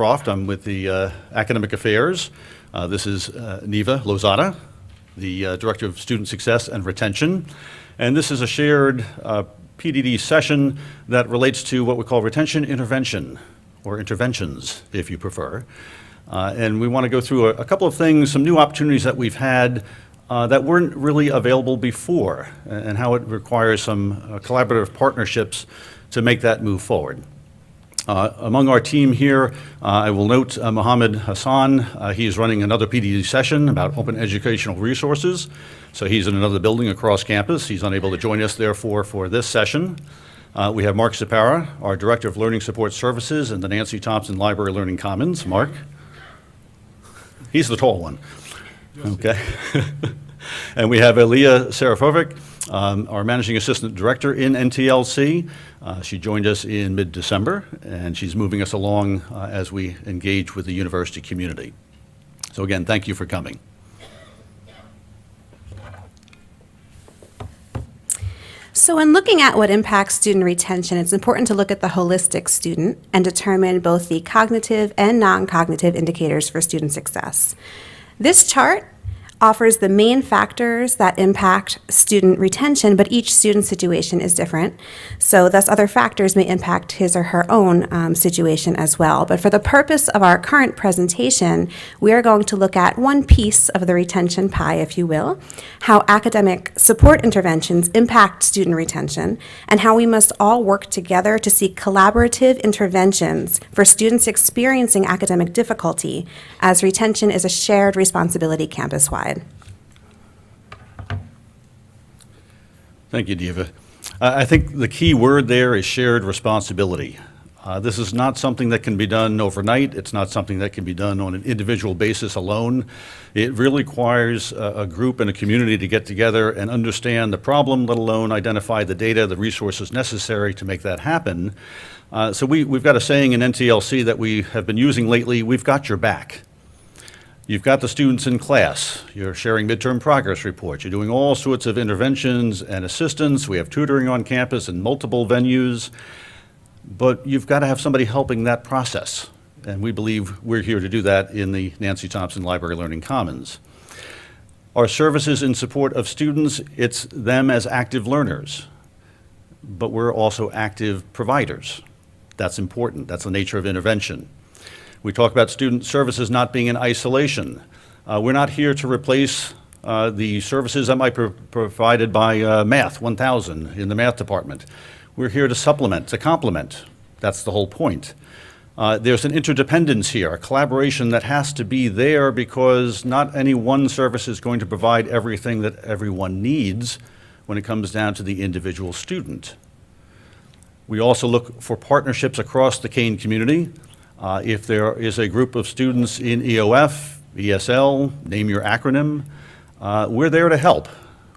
Croft. I'm with the Academic Affairs. This is Neva Lozada, the Director of Student Success and Retention. And this is a shared PDD session that relates to what we call retention intervention, or interventions, if you prefer. And we want to go through a couple of things, some new opportunities that we've had that weren't really available before, and how it requires some collaborative partnerships to make that move forward. Among our team here, I will note Mohammed Hassan. He is running another PDD session about open educational resources. So he's in another building across campus. He's unable to join us, therefore, for this session. We have Mark Zapara, our Director of Learning Support Services in the Nancy Thompson Library Learning Commons. Mark? He's the tall one. Okay. And we have Elia Serafovic, our Managing Assistant Director in NTLC. She joined us in mid-December, and she's moving us along as we engage with the university community. So again, thank you for coming. So when looking at what impacts student retention, it's important to look at the holistic student and determine both the cognitive and non-cognitive indicators for student success. This chart offers the main factors that impact student retention, but each student situation is different. So thus other factors may impact his or her own situation as well. But for the purpose of our current presentation, we are going to look at one piece of the retention pie, if you will, how academic support interventions impact student retention, and how we must all work together to seek collaborative interventions for students experiencing academic difficulty, as retention is a shared responsibility campus-wide. Thank you, Diva. I think the key word there is shared responsibility. This is not something that can be done overnight. It's not something that can be done on an individual basis alone. It really requires a group and a community to get together and understand the problem, let alone identify the data, the resources necessary to make that happen. So we've got a saying in NTLC that we have been using lately: we've got your back. You've got the students in class, you're sharing midterm progress reports, you're doing all sorts of interventions and assistance, we have tutoring on campus in multiple venues, but you've got to have somebody helping that process. And we believe we're here to do that in the Nancy Thompson Library Learning Commons. Our services in support of students, it's them as active learners, but we're also active providers. That's important, that's the nature of intervention. We talk about student services not being in isolation. We're not here to replace the services that might be provided by Math 1000 in the math department. We're here to supplement, to complement. That's the whole point. There's an interdependence here, a collaboration that has to be there, because not any one service is going to provide everything that everyone needs when it comes down to the individual student. We also look for partnerships across the Kane community. If there is a group of students in EOF, ESL, name your acronym, we're there to help.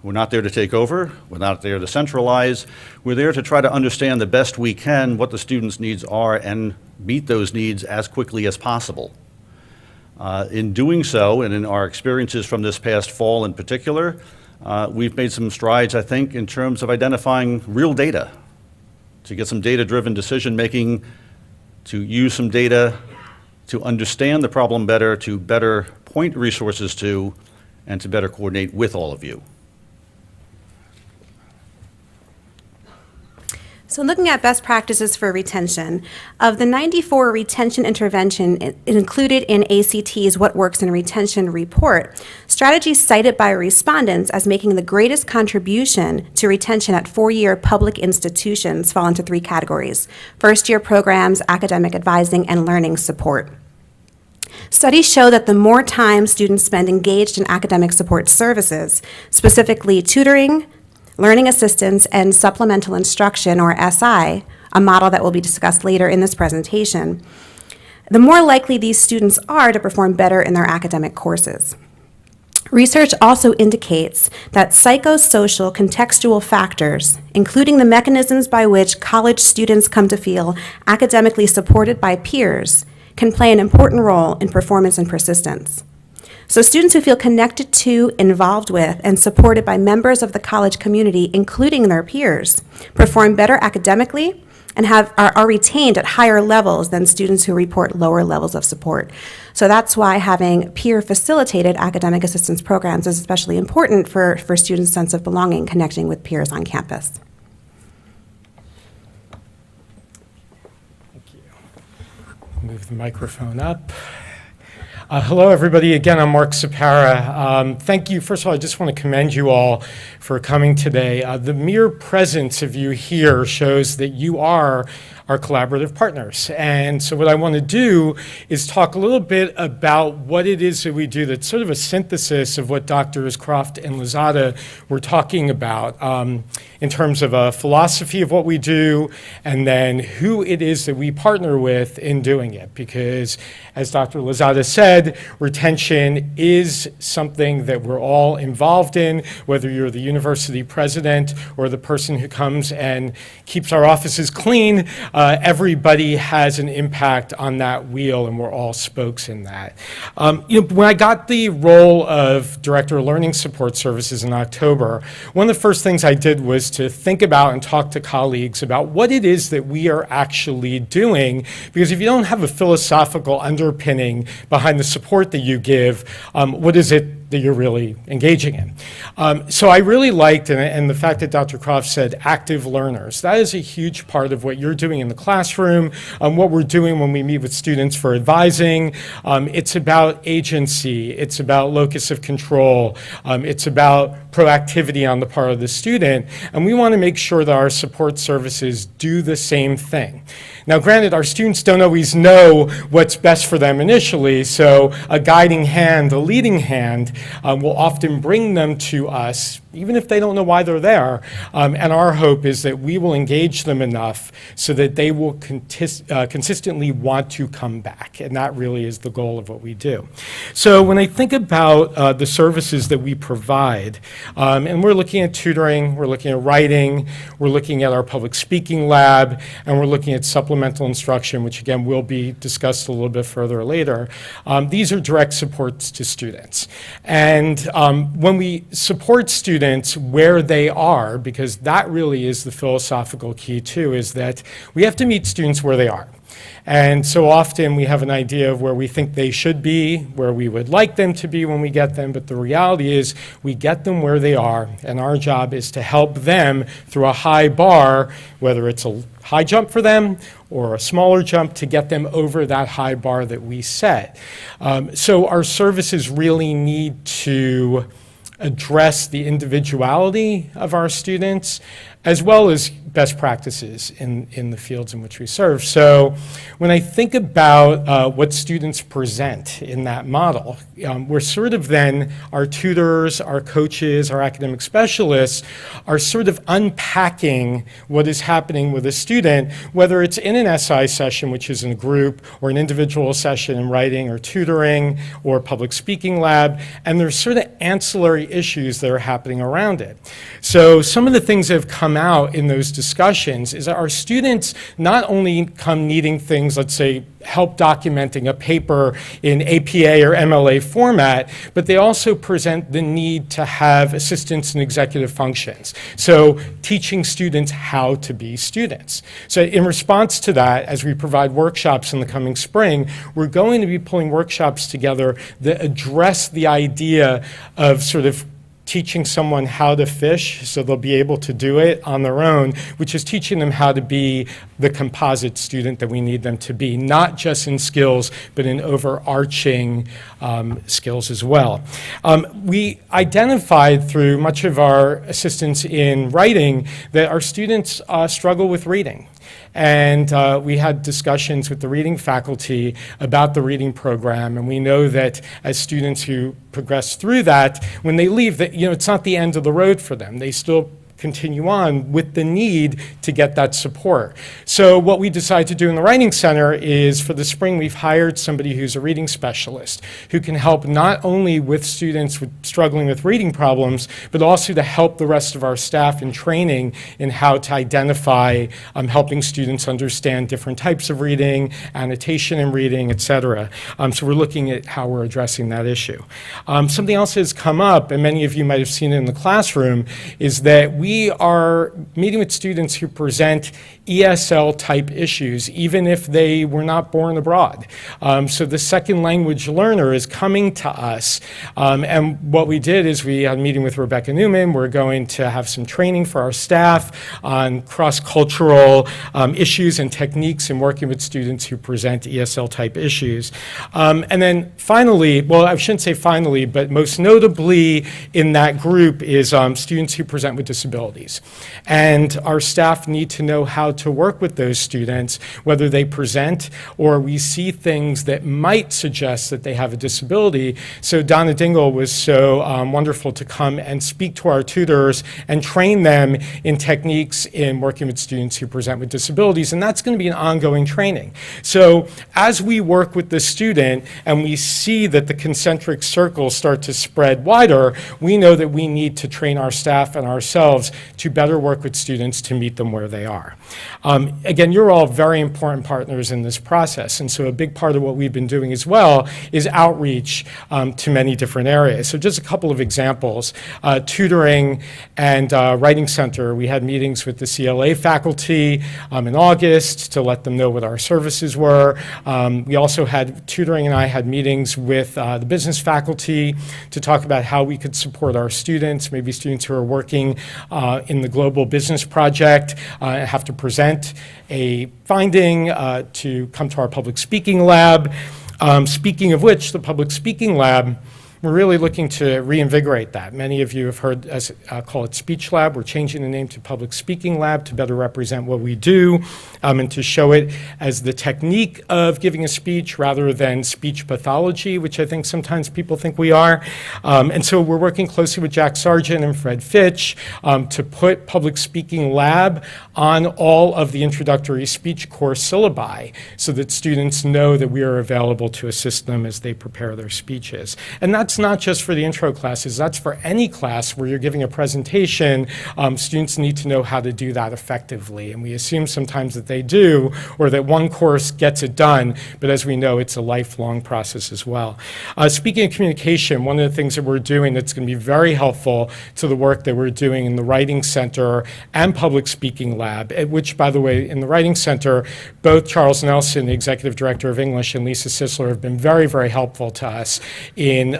We're not there to take over. We're not there to centralize. We're there to try to understand the best we can what the students' needs are and meet those needs as quickly as possible. In doing so, and in our experiences from this past fall in particular, we've made some strides, I think, in terms of identifying real data, to get some data-driven decision-making, to use some data to understand the problem better, to better point resources to, and to better coordinate with all of you. So looking at best practices for retention, of the 94 retention intervention included in ACT's What Works in Retention report, strategies cited by respondents as making the greatest contribution to retention at four-year public institutions fall into three categories: first-year programs, academic advising, and learning support. Studies show that the more time students spend engaged in academic support services, specifically tutoring, learning assistance, and supplemental instruction, or SI, a model that will be discussed later in this presentation, the more likely these students are to perform better in their academic courses. Research also indicates that psychosocial contextual factors, including the mechanisms by which college students come to feel academically supported by peers, can play an important role in performance and persistence. So students who feel connected to, involved with, and supported by members of the college community, including their peers, perform better academically and are retained at higher levels than students who report lower levels of support. So that's why having peer-facilitated academic assistance programs is especially important for students' sense of belonging, connecting with peers on campus. Thank you. Move the microphone up. Hello, everybody. Again, I'm Mark Sapara. Thank you. First of all, I just want to commend you all for coming today. The mere presence of you here shows that you are our collaborative partners. And so what I want to do is talk a little bit about what it is that we do that's sort of a synthesis of what Drs. Croft and Lozada were talking about in terms of a philosophy of what we do and then who it is that we partner with in doing it. Because as Dr. Lozada said, retention is something that we're all involved in, whether you're the university president or the person who comes and keeps our offices clean. Everybody has an impact on that wheel, and we're all spokes in that. When I got the role of Director of Learning Support Services in October, one of the first things I did was to think about and talk to colleagues about what it is that we are actually doing, because if you don't have a philosophical underpinning behind the support that you give, what is it that you're really engaging in? So I really liked, and the fact that Dr. Croft said active learners, that is a huge part of what you're doing in the classroom, what we're doing when we meet with students for advising. It's about agency, it's about locus of control, it's about proactivity on the part of the student, and we want to make sure that our support services do the same thing. Now, granted, our students don't always know what's best for them initially, so a guiding hand, a leading hand, will often bring them to us, even if they don't know why they're there. And our hope is that we will engage them enough so that they will consistently want to come back. And that really is the goal of what we do. So when I think about the services that we provide, and we're looking at tutoring, we're looking at writing, we're looking at our public speaking lab, and we're looking at supplemental instruction, which again will be discussed a little bit further later. These are direct supports to students. And when we support students where they are, because that really is the philosophical key too, is that we have to meet students where they are. And so often we have an idea of where we think they should be, where we would like them to be when we get them, but the reality is we get them where they are, and our job is to help them through a high bar, whether it's a high jump for them or a smaller jump, to get them over that high bar that we set. So our services really need to address the individuality of our students, as well as best practices in the fields in which we serve. So when I think about what students present in that model, we're sort of then, our tutors, our coaches, our academic specialists are sort of unpacking what is happening with a student, whether it's in an SI session, which is in a group, or an individual session in writing or tutoring or public speaking lab, and there's sort of ancillary issues that are happening around it. So some of the things that have come out in those discussions is that our students not only come needing things, let's say, help documenting a paper in APA or MLA format, but they also present the need to have assistance in executive functions. So teaching students how to be students. So in response to that, as we provide workshops in the coming spring, we're going to be pulling workshops together that address the idea of sort of teaching someone how to fish so they'll be able to do it on their own, which is teaching them how to be the composite student that we need them to be, not just in skills, but in overarching skills as well. We identified through much of our assistance in writing that our students struggle with reading. And we had discussions with the reading faculty about the reading program, and we know that as students who progress through that, when they leave, that it's not the end of the road for them. They still continue on with the need to get that support. So what we decided to do in the Writing Center is, for the spring, we've hired somebody who's a reading specialist who can help not only with students struggling with reading problems, but also to help the rest of our staff in training in how to identify helping students understand different types of reading, annotation in reading, et cetera. So we're looking at how we're addressing that issue. Something else has come up, and many of you might have seen it in the classroom, is that we we are meeting with students who present ESL-type issues, even if they were not born abroad. So the second language learner is coming to us. And what we did is we had a meeting with Rebecca Newman. We're going to have some training for our staff on cross-cultural issues and techniques in working with students who present ESL-type issues. And then finally, well, I shouldn't say finally, but most notably in that group is students who present with disabilities. And our staff need to know how to work with those students, whether they present or we see things that might suggest that they have a disability. So Donna Dingle was so wonderful to come and speak to our tutors and train them in techniques in working with students who present with disabilities, and that's going to be an ongoing training. So as we work with the student and we see that the concentric circles start to spread wider, we know that we need to train our staff and ourselves to better work with students to meet them where they are. Again, you're all very important partners in this process, and so a big part of what we've been doing as well is outreach to many different areas. So just a couple of examples. Tutoring and Writing Center, we had meetings with the CLA faculty in August to let them know what our services were. We also had, tutoring and I had meetings with the business faculty to talk about how we could support our students, maybe students who are working in the Global Business Project have to present a finding to come to our public speaking lab. Speaking of which, the public speaking lab, we're really looking to reinvigorate that. Many of you have heard us call it Speech Lab. We're changing the name to Public Speaking Lab to better represent what we do and to show it as the technique of giving a speech rather than speech pathology, which I think sometimes people think we are. And so we're working closely with Jack Sargent and Fred Fitch to put Public Speaking Lab on all of the introductory speech course syllabi so that students know that we are available to assist them as they prepare their speeches. And that's not just for the intro classes, that's for any class where you're giving a presentation. Students need to know how to do that effectively, and we assume sometimes that they do, or that one course gets it done, but as we know, it's a lifelong process as well. Speaking of communication, one of the things that we're doing that's going to be very helpful to the work that we're doing in the Writing Center and Public Speaking Lab, which, by the way, in the Writing Center, both Charles Nelson, the Executive Director of English, and Lisa Sisler have been very, very helpful to us in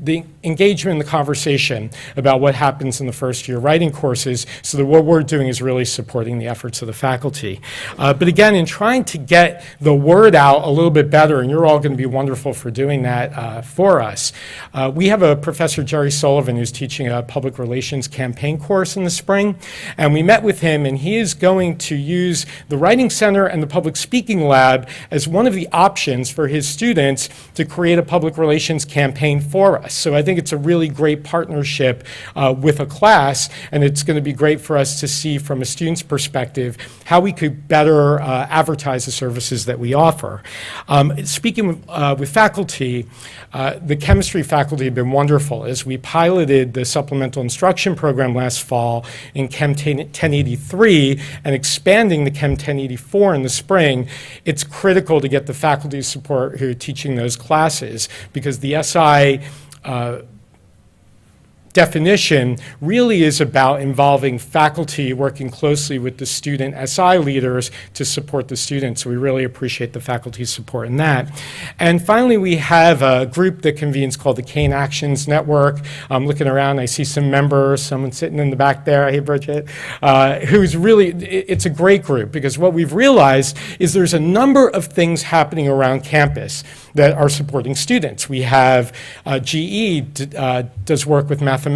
the engagement in the conversation about what happens in the first year writing courses, so that what we're doing is really supporting the efforts of the faculty. But again, in trying to get the word out a little bit better, and you're all going to be wonderful for doing that for us, we have a Professor Jerry Sullivan who's teaching a public relations campaign course in the spring, and we met with him, and he is going to use the Writing Center and the Public Speaking Lab as one of the options for his students to create a public relations campaign for us. So I think it's a really great partnership with a class, and it's going to be great for us to see from a student's perspective how we could better advertise the services that we offer. Speaking with faculty, the chemistry faculty have been wonderful. As we piloted the supplemental instruction program last fall in Chem 1083 and expanding the Chem 1084 in the spring, it's critical to get the faculty support who are teaching those classes, because the SI definition really is about involving faculty working closely with the student SI leaders to support the students. So we really appreciate the faculty's support in that. And finally, we have a group that convenes called the Kane Actions Network. I'm looking around, I see some members, someone sitting in the back there, hey Bridget, who's really, it's a great group, because what we've realized is there's a number of things happening around campus that are supporting students. We have GE does work with mathematics.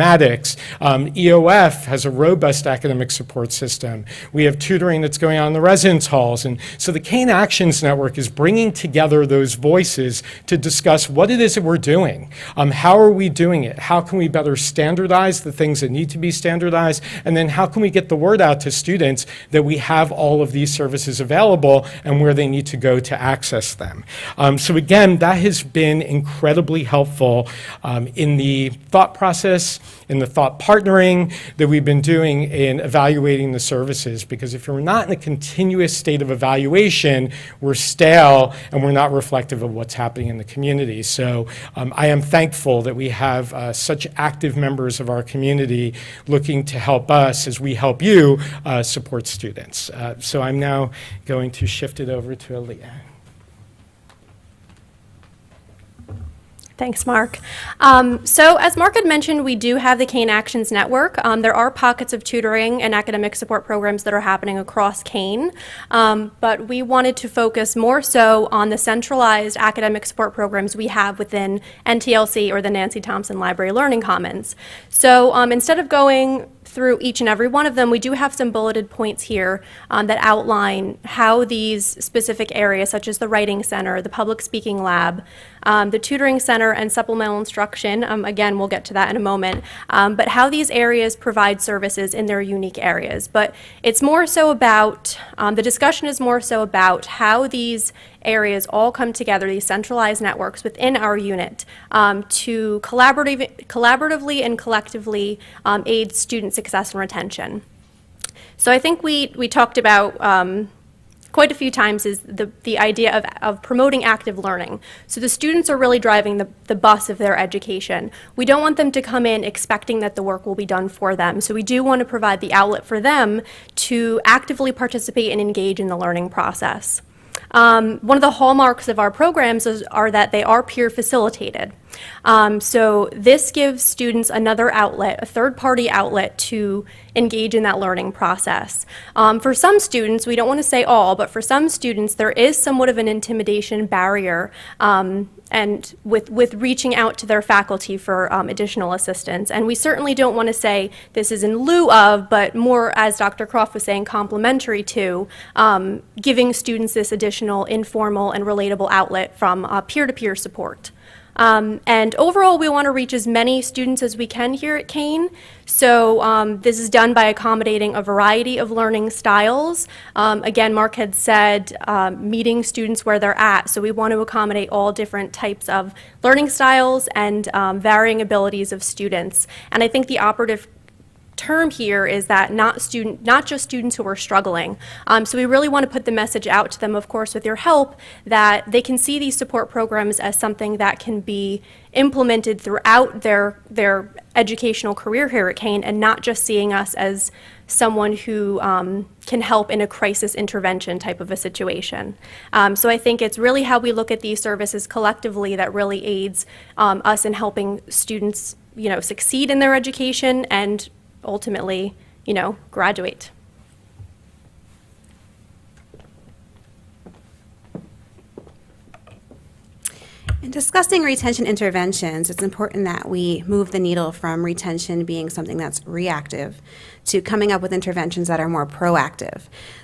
EOF has a robust academic support system. We have tutoring that's going on in the residence halls. And so the Kane Actions Network is bringing together those voices to discuss what it is that we're doing. How are we doing it? How can we better standardize the things that need to be standardized? And then how can we get the word out to students that we have all of these services available and where they need to go to access them? So again, that has been incredibly helpful in the thought process, in the thought partnering that we've been doing in evaluating the services, because if you're not in a continuous state of evaluation, we're stale and we're not reflective of what what's happening in the community. So I am thankful that we have such active members of our community looking to help us as we help you support students. So I'm now going to shift it over to Aaliyah. Thanks, Mark. So as Mark had mentioned, we do have the Kane Actions Network. There are pockets of tutoring and academic support programs that are happening across Kane, but we wanted to focus more so on the centralized academic support programs we have within NTLC, or the Nancy Thompson Library Learning Commons. So instead of going through each and every one of them, we do have some bulleted points here that outline how these specific areas, such as the Writing Center, the Public Speaking Lab, the Tutoring Center, and Supplemental Instruction, again, we'll get to that in a moment, but how these areas provide services in their unique areas. But it's more so about, the discussion is more so about how these areas all come together, these centralized networks within our unit, to collaboratively and collectively aid student success and retention. So I think we talked about quite a few times is the idea of promoting active learning. So the students are really driving the bus of their education. We don't want them to come in expecting that the work will be done for them. So we do want to provide the outlet for them to actively participate and engage in the learning process. One of the hallmarks of our programs are that they are peer facilitated. So this gives students another outlet, a third-party outlet to engage in that learning process. For some students, we don't want to say all, but for some students there is somewhat of an intimidation barrier and with reaching out to their faculty for additional assistance. And we certainly don't want to say this is in lieu of, but more, as Dr. Croft was saying, complementary to giving students this additional informal and relatable outlet from peer-to-peer support. And overall, we want to reach as many students as we can here at Kane. So this is done by accommodating a variety of learning styles. Again, Mark had said meeting students where they're at. So we want to accommodate all different types of learning styles and varying abilities of students. And I think the operative term here is that not just students who are struggling. So we really want to put the message out to them, of course, with your help, that they can see these support programs as something that can be implemented throughout their educational career here at Kane, and not just seeing us as someone who can help in a crisis intervention type of a situation. So I think it's really how we look at these services collectively that really aids us in helping students, succeed in their education and ultimately, graduate. In discussing retention interventions, it's important that we move the needle from retention being something that's reactive to coming up with interventions that are more proactive.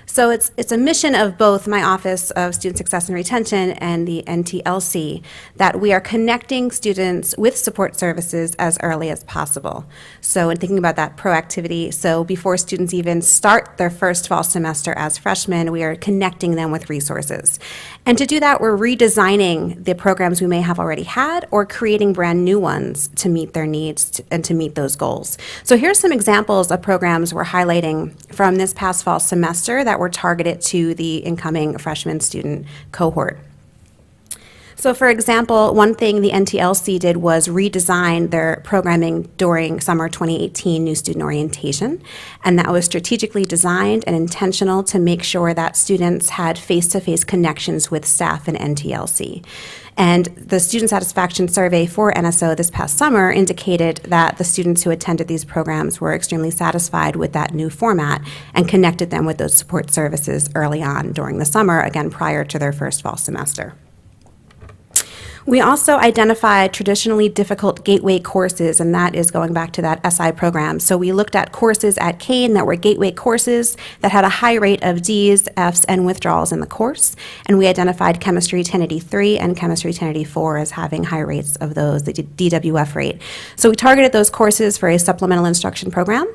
So it's a mission of both my Office of Student Success and Retention and the NTLC that we are connecting students with support services as early as possible. So in thinking about that proactivity, so before students even start their first fall semester as freshmen, we are connecting them with resources. And to do that, we're redesigning the programs we may have already had or creating brand new ones to meet their needs and to meet those goals. So here's some examples of programs we're highlighting from this past fall semester that were targeted to the incoming freshman student cohort. So for example, one thing the NTLC did was redesign their programming during summer 2018 new student orientation, and that was strategically designed and intentional to make sure that students had face-to-face connections with staff in NTLC. And the student satisfaction survey for NSO this past summer indicated that the students who attended these programs were extremely satisfied with that new format and connected them with those support services early on during the summer, again, prior to their first fall semester. We also identified traditionally difficult gateway courses, and that is going back to that SI program. So we looked at courses at Kane that were gateway courses that had a high rate of Ds, Fs, and withdrawals in the course. And we identified Chemistry 1083 and Chemistry 1084 as having high rates of those, the DWF rate. So we targeted those courses for a supplemental instruction program.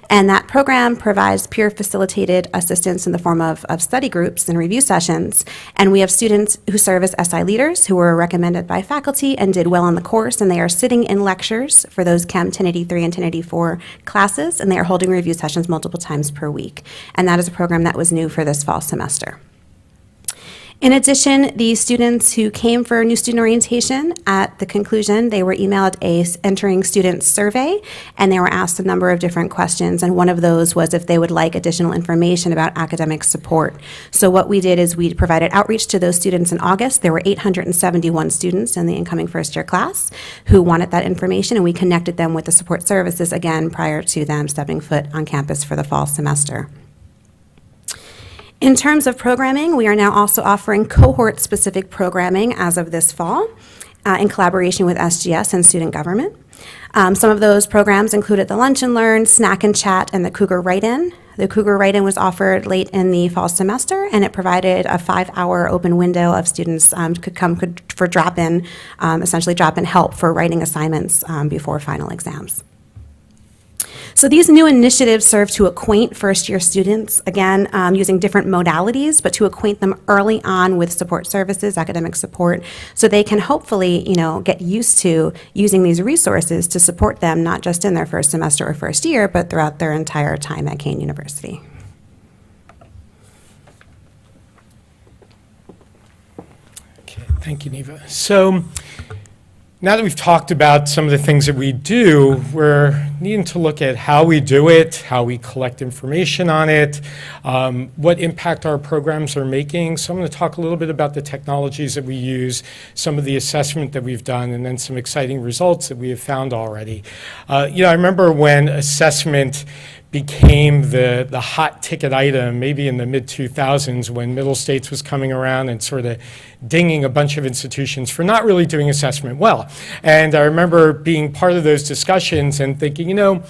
And that program provides peer-facilitated assistance in the form of study groups and review sessions. And we have students who serve as SI leaders who were recommended by faculty and did well on the course, and they are sitting in lectures for those Chem 1083 and 1084 classes, and they are holding review sessions multiple times per week. And that is a program that was new for this fall semester. In addition, the students who came for new student orientation, at the conclusion, they were emailed a entering student survey, and they were asked a number of different questions, and one of those was if they would like additional information about academic support. So what we did is we provided outreach to those students in August. There were 871 students in the incoming first-year class who wanted that information, and we connected them with the support services, again, prior to them stepping foot on campus for the fall semester. In terms of programming, we are now also offering cohort-specific programming as of this fall in collaboration with SGS and student government. Some of those programs included the Lunch and Learn, Snack and Chat, and the Cougar Write-In. The Cougar Write-In was offered late in the fall semester, and it provided a 5-hour open window of students could come for drop-in, essentially drop-in help for writing assignments before final exams. So these new initiatives serve to acquaint first-year students, again, using different modalities, but to acquaint them early on with support services, academic support, so they can hopefully, get used to using these resources to support them, not just in their first semester or first year, but throughout their entire time at Kean University. Okay, thank you, Neva. So now that we've talked about some of the things that we do, we're needing to look at how we do it, how we collect information on it, what impact our programs are making. So I'm going to talk a little bit about the technologies that we use, some of the assessment that we've done, and then some exciting results that we have found already. I remember when assessment became the hot ticket item, maybe in the mid-2000s, when Middle States was coming around and sort of dinging a bunch of institutions for not really doing assessment well. And I remember being part of those discussions and thinking, I'm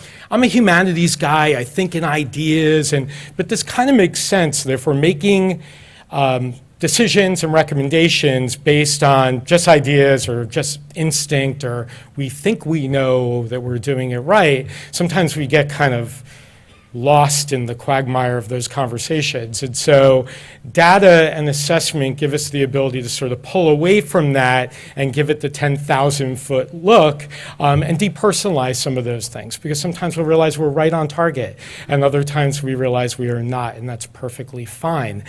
a humanities guy, I think in ideas, but this kind of makes sense that if we're making decisions and recommendations based on just ideas or just instinct, or we think we know that we're doing it right, sometimes we get kind of lost in the quagmire of those conversations. And so data and assessment give us the ability to sort of pull away from that and give it the 10,000-foot look and depersonalize some of those things, because sometimes we'll realize we're right on target, and other times we realize we are not, and that's perfectly fine.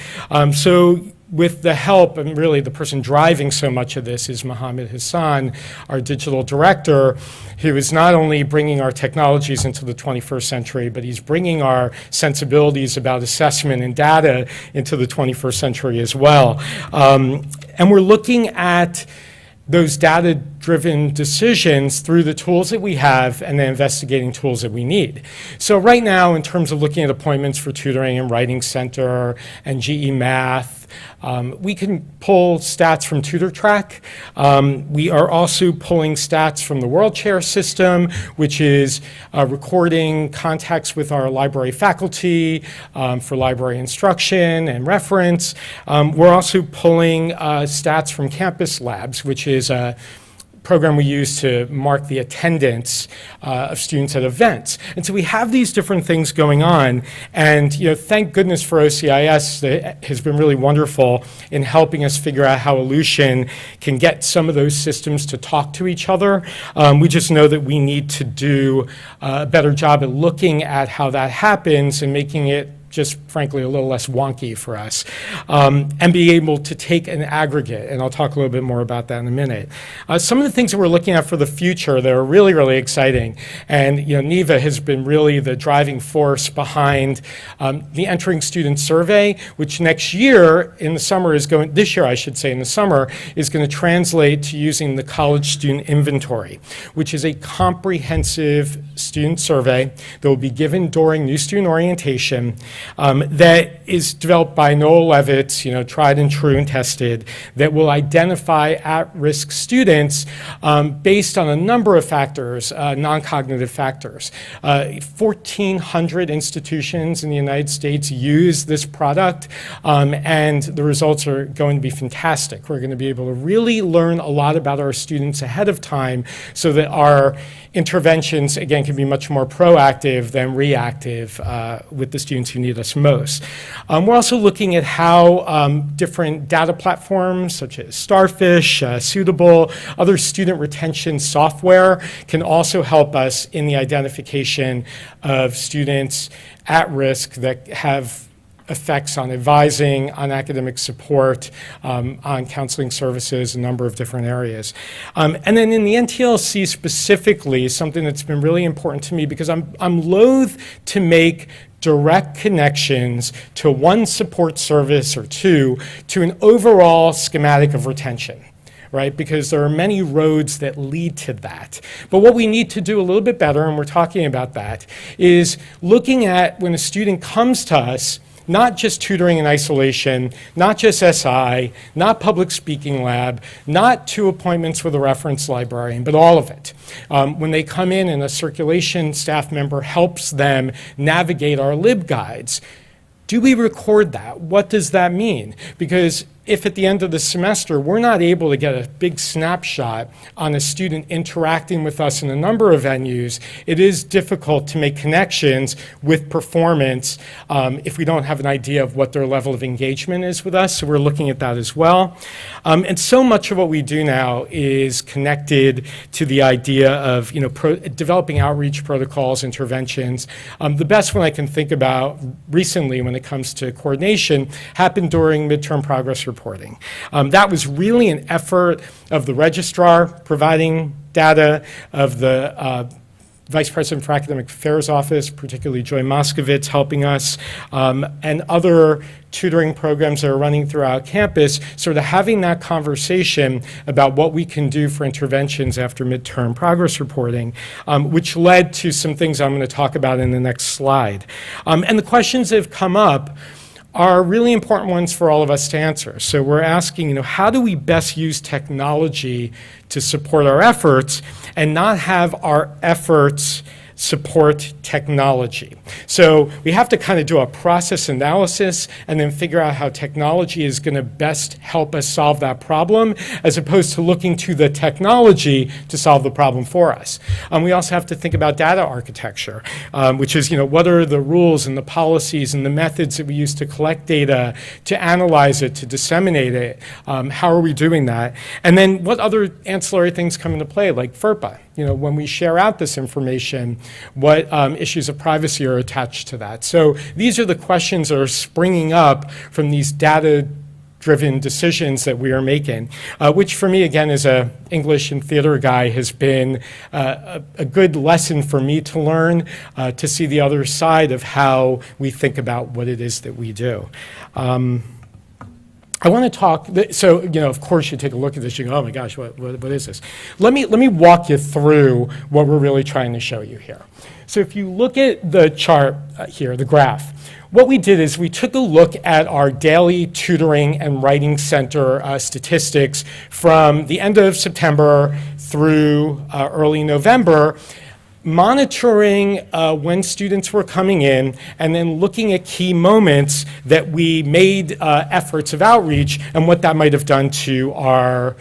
So with the help, and really the person driving so much of this is Mohammed Hassan, our digital director, who is not only bringing our technologies into the 21st century, but he's bringing our sensibilities about assessment and data into the 21st century as well. And we're looking at those data-driven decisions through the tools that we have and the investigating tools that we need. So right now, in terms of looking at appointments for tutoring and Writing Center and GE Math, we can pull stats from TutorTrack. We are also pulling stats from the WorldShare system, which is recording contacts with our library faculty for library instruction and reference. We're also pulling stats from Campus Labs, which is a program we use to mark the attendance of students at events. And so we have these different things going on, and thank goodness for OCIS that has been really wonderful in helping us figure out how Ellucian can get some of those systems to talk to each other. We just know that we need to do a better job at looking at how that happens and making it just frankly a little less wonky for us, and be able to take an aggregate, and I'll talk a little bit more about that in a minute. Some of the things that we're looking at for the future that are really, really exciting, and Neva has been really the driving force behind the Entering Student Survey, which next year in the summer this year I should say in the summer, is going to translate to using the College Student Inventory, which is a comprehensive student survey that will be given during new student orientation, that is developed by Noel Levitz, tried and true and tested, that will identify at-risk students based on a number of factors, non-cognitive factors. 1,400 institutions in the United States use this product, and the results are going to be fantastic. We're going to be able to really learn a lot about our students ahead of time so that our interventions, again, can be much more proactive than reactive with the students who need us most. We're also looking at how different data platforms such as Starfish, Suitable, other student retention software can also help us in the identification of students at risk that have effects on advising, on academic support, on counseling services, a number of different areas. And then in the NTLC specifically, something that's been really important to me, because I'm loath to make direct connections to one support service or two to an overall schematic of retention. Right? Because there are many roads that lead to that. But what we need to do a little bit better, and we're talking about that, is looking at when a student comes to us, not just tutoring in isolation, not just SI, not public speaking lab, not 2 appointments with a reference librarian, but all of it. When they come in and a circulation staff member helps them navigate our LibGuides, do we record that? What does that mean? Because if at the end of the semester we're not able to get a big snapshot on a student interacting with us in a number of venues, it is difficult to make connections with performance if we don't have an idea of what their level of engagement is with us. So we're looking at that as well. And so much of what we do now is connected to the idea of developing outreach protocols, interventions. The best one I can think about recently when it comes to coordination happened during midterm progress reporting. That was really an effort of the registrar providing data, of the Vice President for Academic Affairs Office, particularly Joy Moskovitz, helping us, and other tutoring programs that are running throughout campus, sort of having that conversation about what we can do for interventions after midterm progress reporting, which led to some things I'm going to talk about in the next slide. And the questions that have come up are really important ones for all of us to answer. So we're asking, how do we best use technology to support our efforts and not have our efforts support technology? So we have to kind of do a process analysis and then figure out how technology is going to best help us solve that problem, as opposed to looking to the technology to solve the problem for us. We also have to think about data architecture, which is, what are the rules and the policies and the methods that we use to collect data, to analyze it, to disseminate it? How are we doing that? And then what other ancillary things come into play, like FERPA? When we share out this information, what issues of privacy are attached to that? So these are the questions that are springing up from these data-driven decisions that we are making, which for me, again, as an English and theater guy, has been a good lesson for me to learn, to see the other side of how we think about what it is that we do. I want to talk, so, of course you take a look at this, you go, oh my gosh, what is this? Let me walk you through what we're really trying to show you here. So if you look at the chart here, the graph, what we did is we took a look at our daily tutoring and writing center statistics from the end of September through early November, monitoring when students were coming in, and then looking at key moments that we made efforts of outreach and what that might have done to our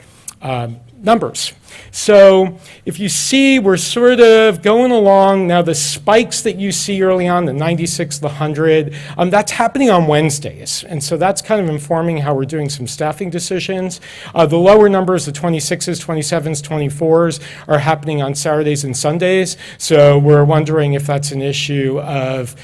numbers. So if you see, we're sort of going along. Now the spikes that you see early on, the 96, the 100, that's happening on Wednesdays. And so that's kind of informing how we're doing some staffing decisions. The lower numbers, the 26s, 27s, 24s, are happening on Saturdays and Sundays. So we're wondering if that's an issue of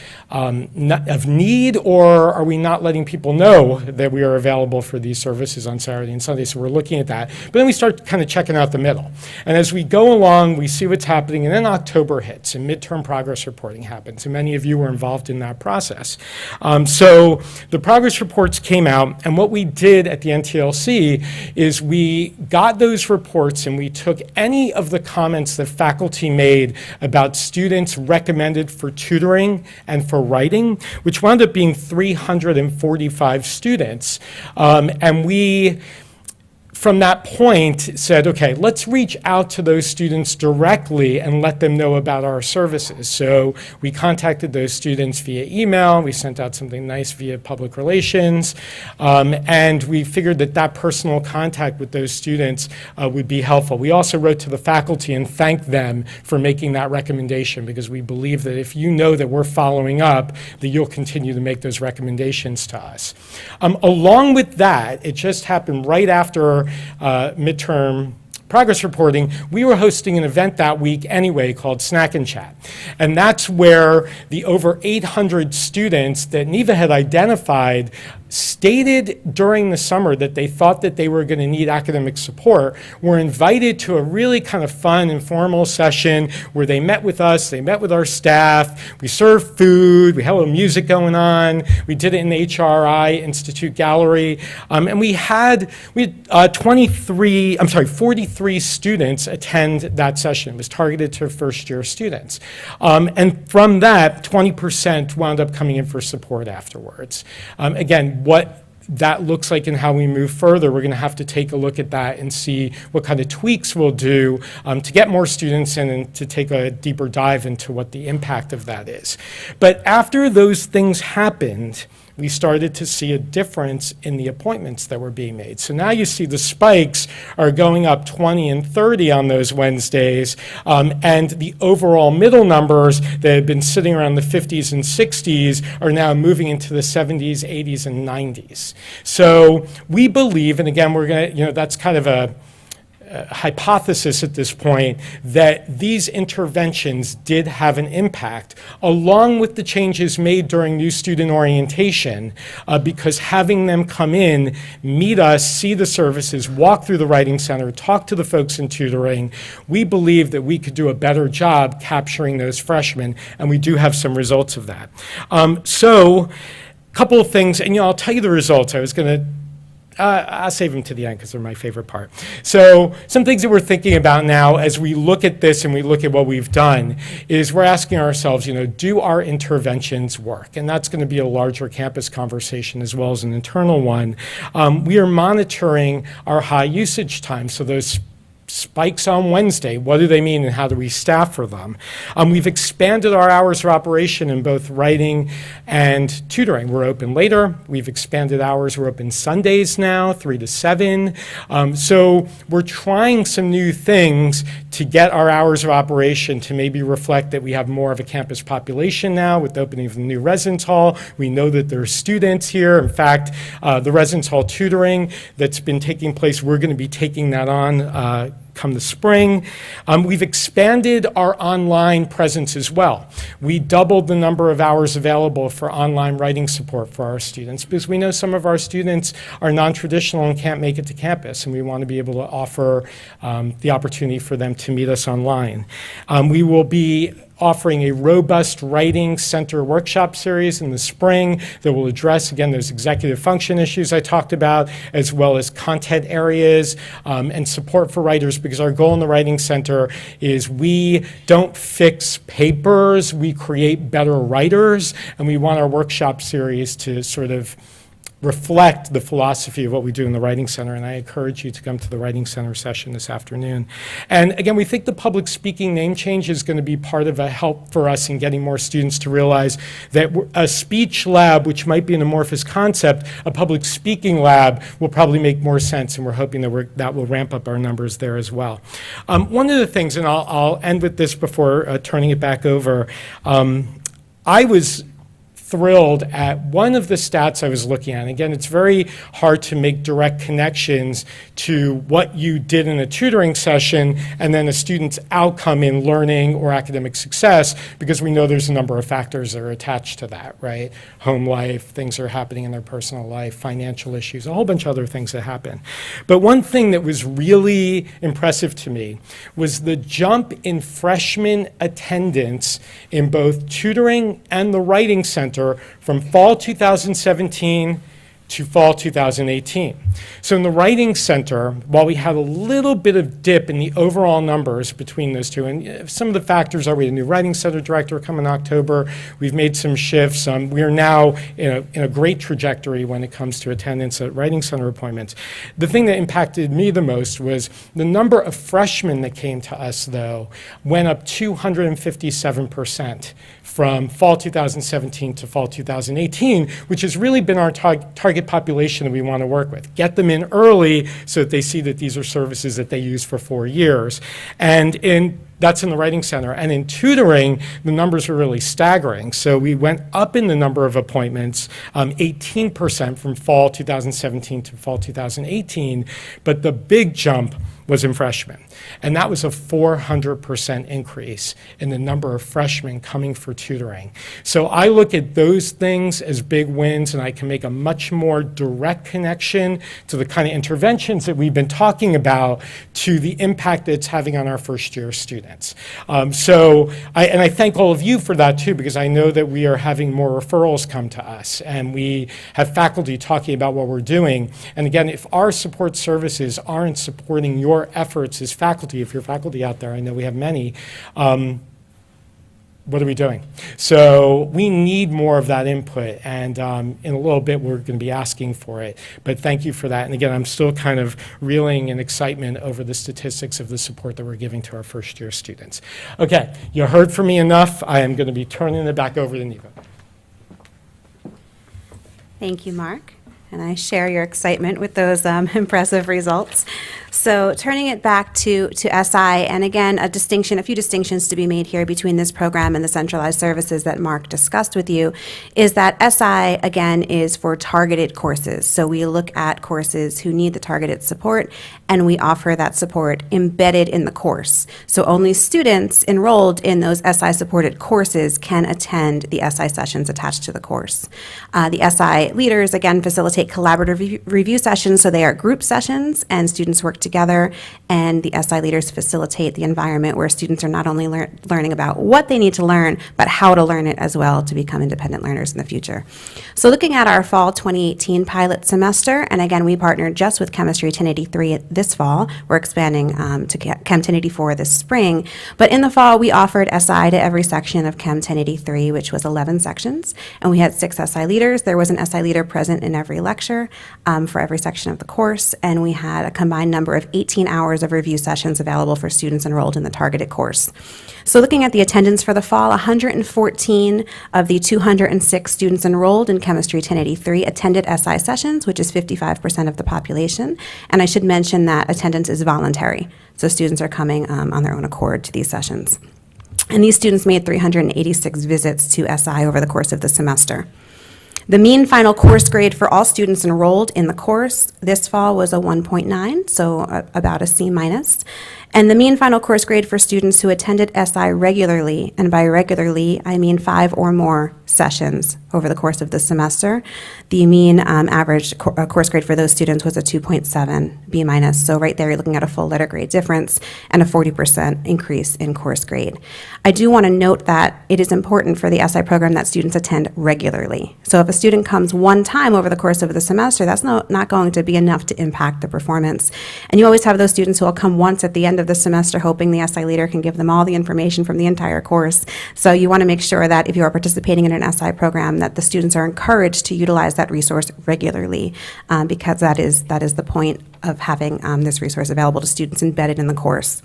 need, or are we not letting people know that we are available for these services on Saturday and Sunday? So we're looking at that. But then we start kind of checking out the middle. And as we go along, we see what's happening, and then October hits, and midterm progress reporting happens, and many of you were involved in that process. So the progress reports came out, and what we did at the NTLC is we got those reports and we took any of the comments that faculty made about students recommended for tutoring and for writing, which wound up being 345 students, and we, from that point, said, okay, let's reach out to those students directly and let them know about our services. So we contacted those students via email, we sent out something nice via public relations, and we figured that that personal contact with those students would be helpful. We also wrote to the faculty and thanked them for making that recommendation, because we believe that if you know that we're following up, that you'll continue to make those recommendations to us. Along with that, it just happened right after midterm progress reporting, we were hosting an event that week anyway called Snack and Chat. And that's where the over 800 students that NEVA had identified stated during the summer that they thought that they were going to need academic support, were invited to a really kind of fun, informal session where they met with us, they met with our staff, we served food, we had a little music going on, we did it in the HRI Institute Gallery, and we had 43 students attend that session. It was targeted to first-year students. And from that, 20% wound up coming in for support afterwards. Again, what that looks like and how we move further, we're going to have to take a look at that and see what kind of tweaks we'll do to get more students in and to take a deeper dive into what the impact of that is. But after those things happened, we started to see a difference in the appointments that were being made. So now you see the spikes are going up 20 and 30 on those Wednesdays, and the overall middle numbers that had been sitting around the 50s and 60s are now moving into the 70s, 80s, and 90s. So we believe, and again, we're going to, that's kind of a hypothesis at this point, that these interventions did have an impact, along with the changes made during new student orientation, because having them come in, meet us, see the services, walk through the Writing Center, talk to the folks in tutoring, we believe that we could do a better job capturing those freshmen, and we do have some results of that. So, a couple of things, and I'll tell you the results. I was going to I'll save them to the end because they're my favorite part. So some things that we're thinking about now as we look at this and we look at what we've done is we're asking ourselves, do our interventions work? And that's going to be a larger campus conversation as well as an internal one. We are monitoring our high usage times, so those spikes on Wednesday, what do they mean and how do we staff for them? We've expanded our hours of operation in both writing and tutoring. We're open later. We've expanded hours. We're open Sundays now, 3 to 7. So we're trying some new things to get our hours of operation to maybe reflect that we have more of a campus population now with the opening of the new residence hall. We know that there are students here. In fact, the residence hall tutoring that's been taking place, we're going to be taking that on come the spring. We've expanded our online presence as well. We doubled the number of hours available for online writing support for our students because we know some of our students are non-traditional and can't make it to campus, and we want to be able to offer the opportunity for them to meet us online. We will be offering a robust writing center workshop series in the spring that will address, again, those executive function issues I talked about, as well as content areas and support for writers, because our goal in the Writing Center is we don't fix papers, we create better writers, and we want our workshop series to sort of reflect the philosophy of what we do in the Writing Center, and I encourage you to come to the Writing Center session this afternoon. And again, we think the public speaking name change is going to be part of a help for us in getting more students to realize that a speech lab, which might be an amorphous concept, a public speaking lab will probably make more sense, and we're hoping that that will ramp up our numbers there as well. One of the things, and I'll end with this before turning it back over, I was thrilled at one of the stats I was looking at. And again, it's very hard to make direct connections to what you did in a tutoring session and then a student's outcome in learning or academic success, because we know there's a number of factors that are attached to that, right? Home life, things that are happening in their personal life, financial issues, a whole bunch of other things that happen. But one thing that was really impressive to me was the jump in freshman attendance in both tutoring and the Writing Center from fall 2017 to fall 2018. So in the Writing Center, while we had a little bit of dip in the overall numbers between those two, and some of the factors are we had a new Writing Center director come in October, we've made some shifts, we are now in a great trajectory when it comes to attendance at Writing Center appointments. The thing that impacted me the most was the number of freshmen that came to us, though, went up 257% from fall 2017 to fall 2018, which has really been our target population that we want to work with. Get them in early so that they see that these are services that they use for 4 years. And that's in the Writing Center. And in tutoring, the numbers were really staggering. So we went up in the number of appointments, 18% from fall 2017 to fall 2018. But the big jump was in freshmen. And that was a 400% increase in the number of freshmen coming for tutoring. So I look at those things as big wins, and I can make a much more direct connection to the kind of interventions that we've been talking about to the impact that it's having on our first-year students. I thank all of you for that too, because I know that we are having more referrals come to us, and we have faculty talking about what we're doing. And again, if our support services aren't supporting your efforts as faculty, if you're faculty out there, I know we have many, what are we doing? So we need more of that input, and in a little bit we're going to be asking for it. But thank you for that. And again, I'm still kind of reeling in excitement over the statistics of the support that we're giving to our first-year students. Okay, you heard from me enough. I am going to be turning it back over to Neva. Thank you, Mark. And I share your excitement with those impressive results. So turning it back to SI, and again, a few distinctions to be made here between this program and the centralized services that Mark discussed with you, is that SI, again, is for targeted courses. So we look at courses who need the targeted support, and we offer that support embedded in the course. So only students enrolled in those SI-supported courses can attend the SI sessions attached to the course. The SI leaders, again, facilitate collaborative review sessions, so they are group sessions, and students work together, and the SI leaders facilitate the environment where students are not only learning about what they need to learn, but how to learn it as well to become independent learners in the future. So looking at our fall 2018 pilot semester, and again, we partnered just with Chemistry 1083 this fall. We're expanding to Chem 1084 this spring, but in the fall, we offered SI to every section of Chem 1083, which was 11 sections, and we had 6 SI leaders. There was an SI leader present in every lecture for every section of the course, and we had a combined number of 18 hours of review sessions available for students enrolled in the targeted course. So looking at the attendance for the fall, 114 of the 206 students enrolled in Chemistry 1083 attended SI sessions, which is 55% of the population. And I should mention that attendance is voluntary, so students are coming on their own accord to these sessions. And these students made 386 visits to SI over the course of the semester. The mean final course grade for all students enrolled in the course this fall was a 1.9, so about a C minus. And the mean final course grade for students who attended SI regularly, and by regularly, I mean 5 or more sessions over the course of the semester, the mean average course grade for those students was a 2.7 B minus. So right there, you're looking at a full letter grade difference and a 40% increase in course grade. I do want to note that it is important for the SI program that students attend regularly. So if a student comes one time over the course of the semester, that's not going to be enough to impact the performance. And you always have those students who will come once at the end of the semester hoping the SI leader can give them all the information from the entire course. So you want to make sure that if you are participating in an SI program, that the students are encouraged to utilize that resource regularly, because that is the point of having this resource available to students embedded in the course.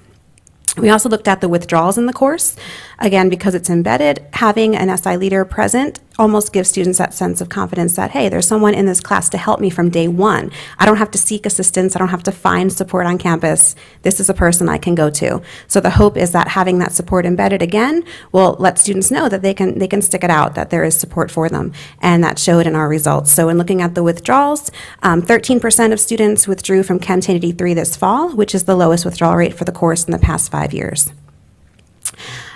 We also looked at the withdrawals in the course. Again, because it's embedded, having an SI leader present almost gives students that sense of confidence that, hey, there's someone in this class to help me from day one. I don't have to seek assistance. I don't have to find support on campus. This is a person I can go to. So the hope is that having that support embedded again will let students know that they can stick it out, that there is support for them. And that showed in our results. So in looking at the withdrawals, 13% of students withdrew from Chem 1083 this fall, which is the lowest withdrawal rate for the course in the past 5 years.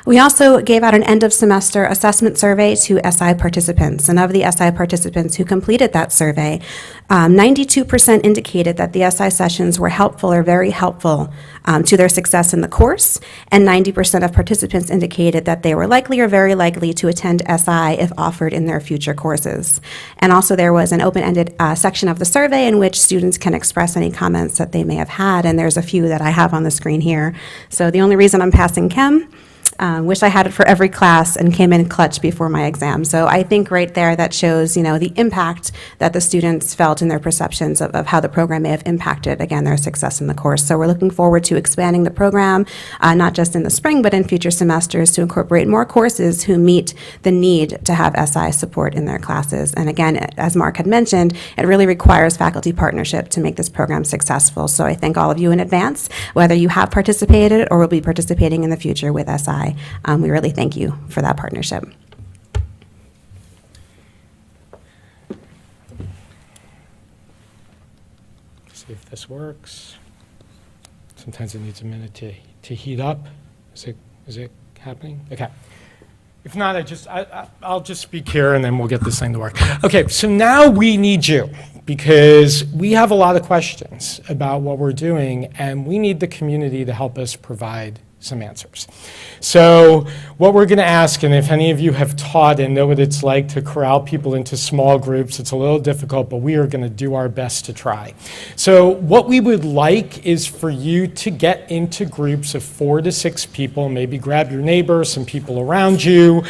We also gave out an end-of-semester assessment survey to SI participants, and of the SI participants who completed that survey, 92% indicated that the SI sessions were helpful or very helpful to their success in the course, and 90% of participants indicated that they were likely or very likely to attend SI if offered in their future courses. And also there was an open-ended section of the survey in which students can express any comments that they may have had, and there's a few that I have on the screen here. So the only reason I'm passing Chem, wish I had it for every class and came in clutch before my exam. So I think right there that shows, the impact that the students felt in their perceptions of how the program may have impacted, again, their success in the course. So we're looking forward to expanding the program, not just in the spring, but in future semesters to incorporate more courses who meet the need to have SI support in their classes. And again, as Mark had mentioned, it really requires faculty partnership to make this program successful. So I thank all of you in advance, whether you have participated or will be participating in the future with SI. We really thank you for that partnership. See if this works. Sometimes it needs a minute to heat up. Is it happening? Okay. If not, I'll just speak here and then we'll get this thing to work. Okay, so now we need you because we have a lot of questions about what we're doing and we need the community to help us provide some answers. So what we're going to ask, and if any of you have taught and know what it's like to corral people into small groups, it's a little difficult, but we are going to do our best to try. So what we would like is for you to get into groups of 4 to 6 people, maybe grab your neighbor, some people around you,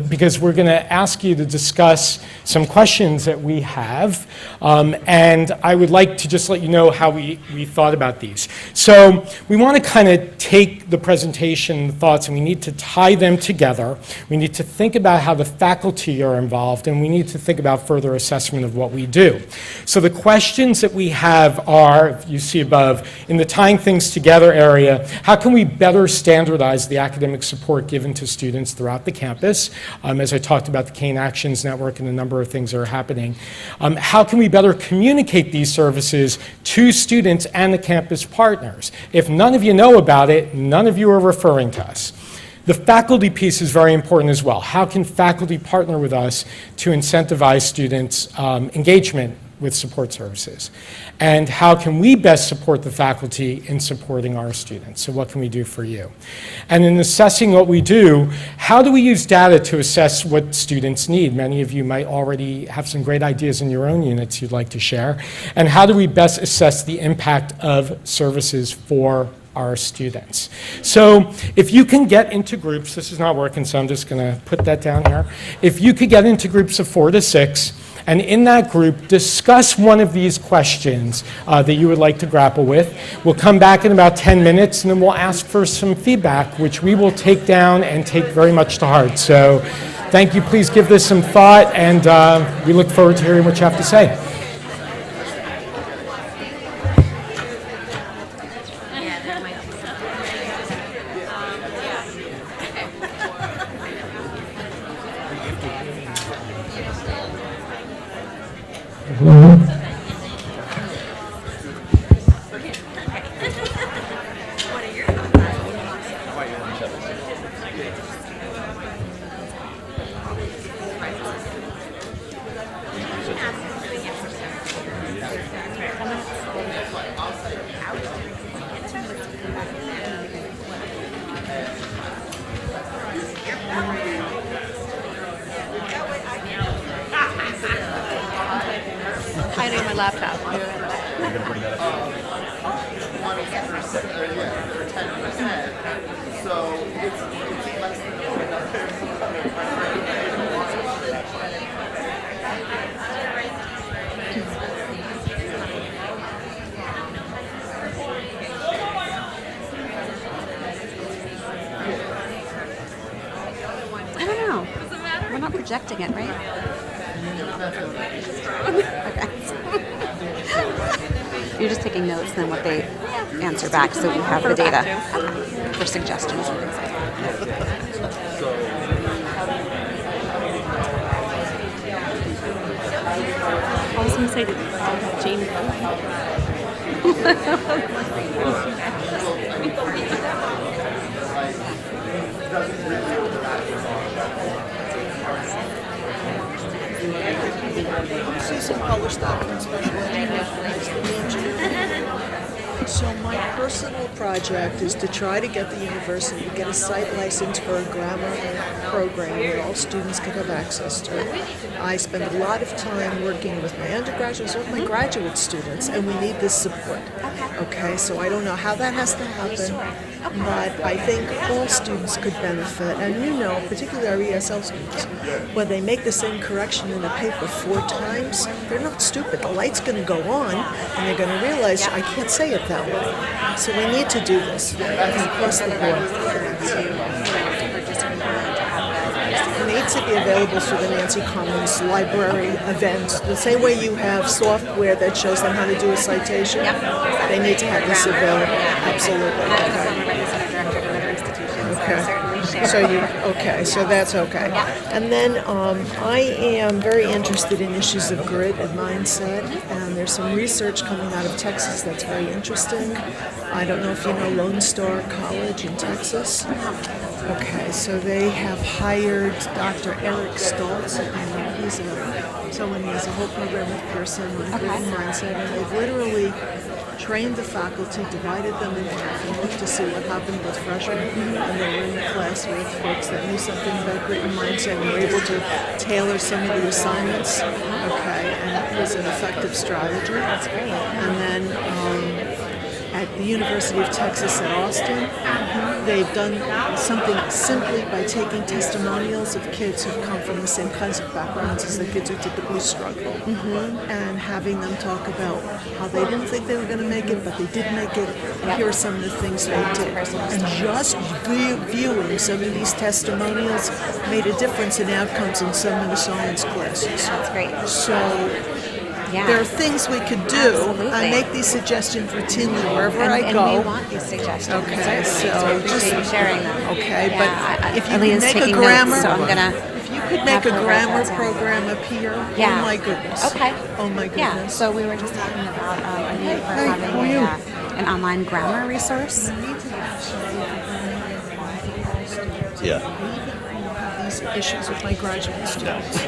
because we're going to ask you to discuss some questions that we have, and I would like to just let you know how we thought about these. So we want to kind of take the presentation, the thoughts, and we need to tie them together. We need to think about how the faculty are involved, and we need to think about further assessment of what we do. So the questions that we have are, you see above, in the tying things together area, how can we better standardize the academic support given to students throughout the campus? As I talked about the Kane Actions Network and a number of things that are happening. How can we better communicate these services to students and the campus partners? If none of you know about it, none of you are referring to us. The faculty piece is very important as well. How can faculty partner with us to incentivize students' engagement with support services? And how can we best support the faculty in supporting our students? So what can we do for you? And in assessing what we do, how do we use data to assess what students need? Many of you might already have some great ideas in your own units you'd like to share. And how do we best assess the impact of services for our students? So if you can get into groups, this is not working, so I'm just going to put that down here. If you could get into groups of 4 to 6, and in that group, discuss one of these questions that you would like to grapple with. We'll come back in about 10 minutes, and then we'll ask for some feedback, which we will take down and take very much to heart. So thank you. Please give this some thought, and we look forward to hearing what you have to say. Hiding my laptop. I don't know. We're not projecting it, right? Okay. You're just taking notes and then what they answer back so we have the data for suggestions and things like that. I was going to say that Jane. Susan published documents special So my personal project is to try to get the university to get a site license for a grammar program that all students can have access to. I spend a lot of time working with my undergraduates, with my graduate students, and we need this support. Okay, so I don't know how that has to happen, but I think all students could benefit, and you know, particularly our ESL students, when they make the same correction in a paper 4 times, they're not stupid. The light's going to go on, and they're going to realize, I can't say it that way. So we need to do this across the board. It needs to be available through the Nancy Commons library event. The same way you have software that shows them how to do a citation, they need to have this available. Absolutely. Okay, so that's okay. And then I am very interested in issues of grit and mindset, and and there's some research coming out of Texas that's very interesting. I don't know if you know Lone Star College in Texas. Okay, so they have hired Dr. Eric Stoltz, and he's someone who has a whole program with Pearson on growth mindset, and they've literally trained the faculty, divided them in half, and looked to see what happened with freshmen. And they were in the class with folks that knew something about grit and mindset and were able to tailor some of the assignments. Okay, and it was an effective strategy. That's great. And then at the University of Texas at Austin, they've done something simply by taking testimonials of kids who've come from the same kinds of backgrounds as the kids who typically struggle, and having them talk about how they didn't think they were going to make it, but they did make it. Here are some of the things they did. And just viewing some of these testimonials made a difference in outcomes in some of the science classes. That's great. So Yeah. there are things we could do. Absolutely. I make these suggestions routinely wherever I And go. we want these suggestions. Okay, certainly. so I appreciate just you sharing them. okay, Yeah, but if you Aaliyah's could make a taking grammar, notes, so I'm gonna. if you could have make a her write grammar that down. program appear, Yeah. oh my goodness. Okay. Oh my Yeah. goodness. So we were just talking about a need for Hey, having how are you? an online grammar resource. We need to have something for students. Yeah. Have these issues with my graduate students.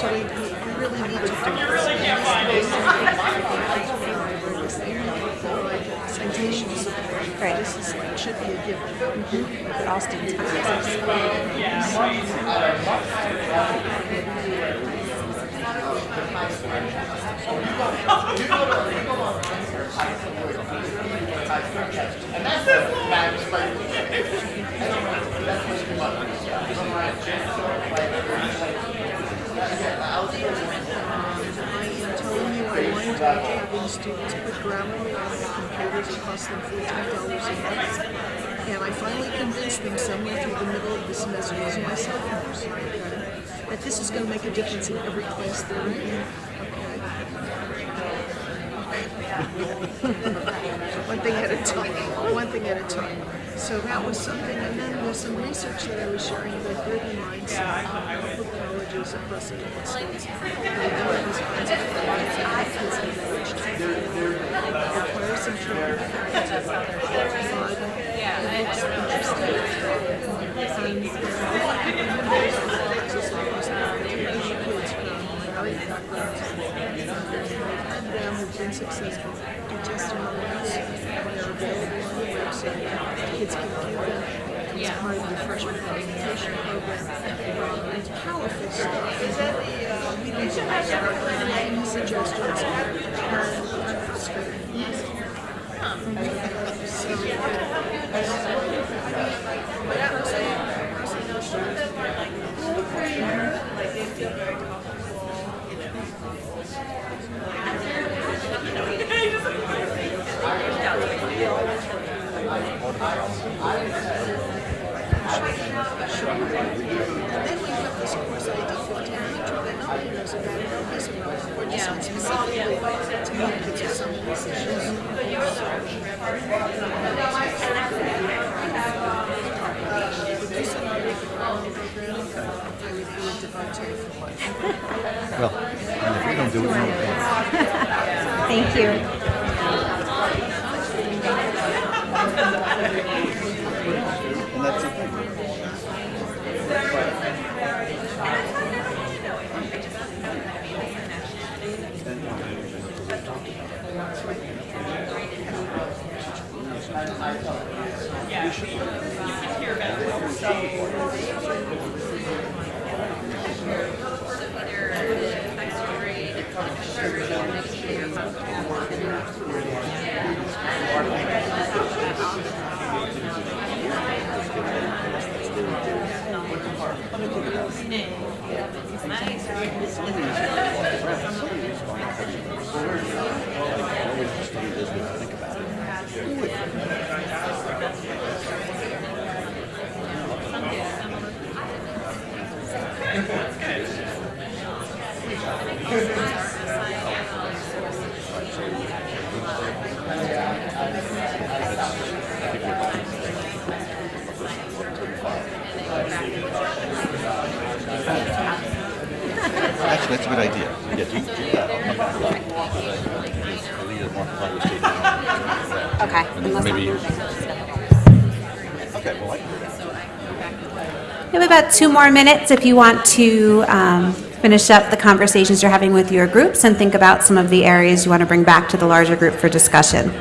So we really need to do this. Citations. Right. This is, should be a given. But all students have access. I am telling you, I want to having students put Grammarly on their computers. It costs them $14 a month. And I finally convinced them somewhere through the middle of the semester, these are my sophomores, okay, that this is going to make a difference in every class they're in. One thing at a time. One thing at a time. So that was something, and then there's some research that I was sharing about grit and mindset, public colleges across the United States. They're doing these kinds of programs to get kids engaged. It requires some training, but it looks interesting. And kids from minority backgrounds, and them who've been successful do testimonials. They're available on the website. Kids can view them. It's part of the freshman orientation program. And Caliphate stuff. We don't have any suggestions. And it's And then we have this course ID 1500 that nobody knows about it. Nobody's about. We're designed specifically to help kids with some of these issues. Well, and if we don't do it, no one can. Thank you. And that's the thing. Actually, that's a good idea. Yeah, do that. I'll come back. I was taking that. Okay. And unless I'm maybe- moving. Okay, well, I can do that. We have about 2 more minutes if you want to finish up the conversations you're having with your groups and think about some of the areas you want to bring back to the larger group for discussion.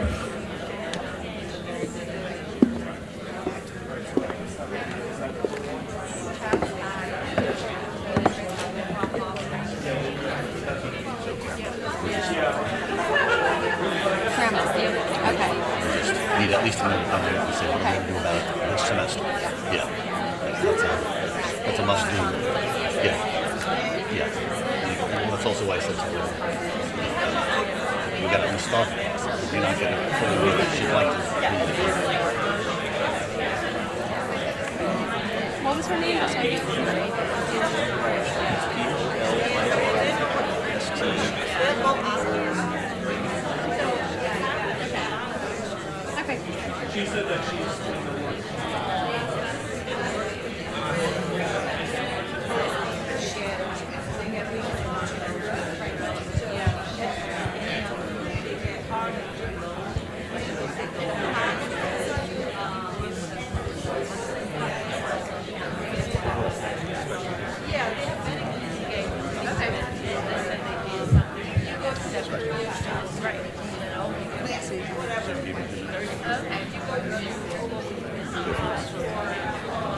Need at least another time to say what we're going to do about it this semester. Yeah. That's a must do. Yeah. Yeah. And that's also why I said to her, we got to restart. You're not going to fully do it. She'd like to. What was her name? Okay.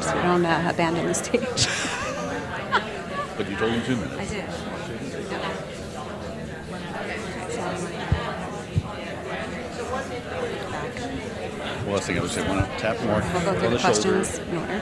So we don't abandon the stage. But you told him 2 minutes. I did. Well, last thing I would say, want to tap Mark We'll go through on the the shoulder. questions in order.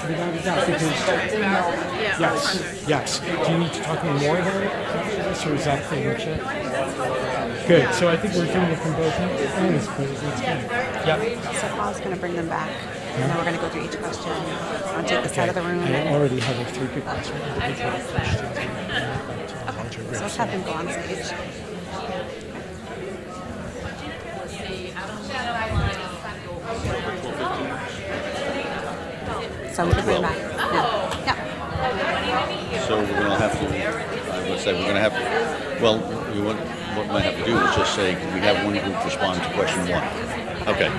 Without a doubt, because, yes. Do you need to talk any more about it after this, or is that pretty much it? Good, so I think we're doing it from both ends, but it's good. Yep. So Paul's going to bring them back, and then we're going to go through each question. Want to take this out of the room? I already have like 3 people answering individual questions. So let's have them go on stage. So we can bring them back. No. Yep. So we're going to have to, I would say we're going to have to, well, what we might have to do is just say, we have one group respond to question 1. Okay.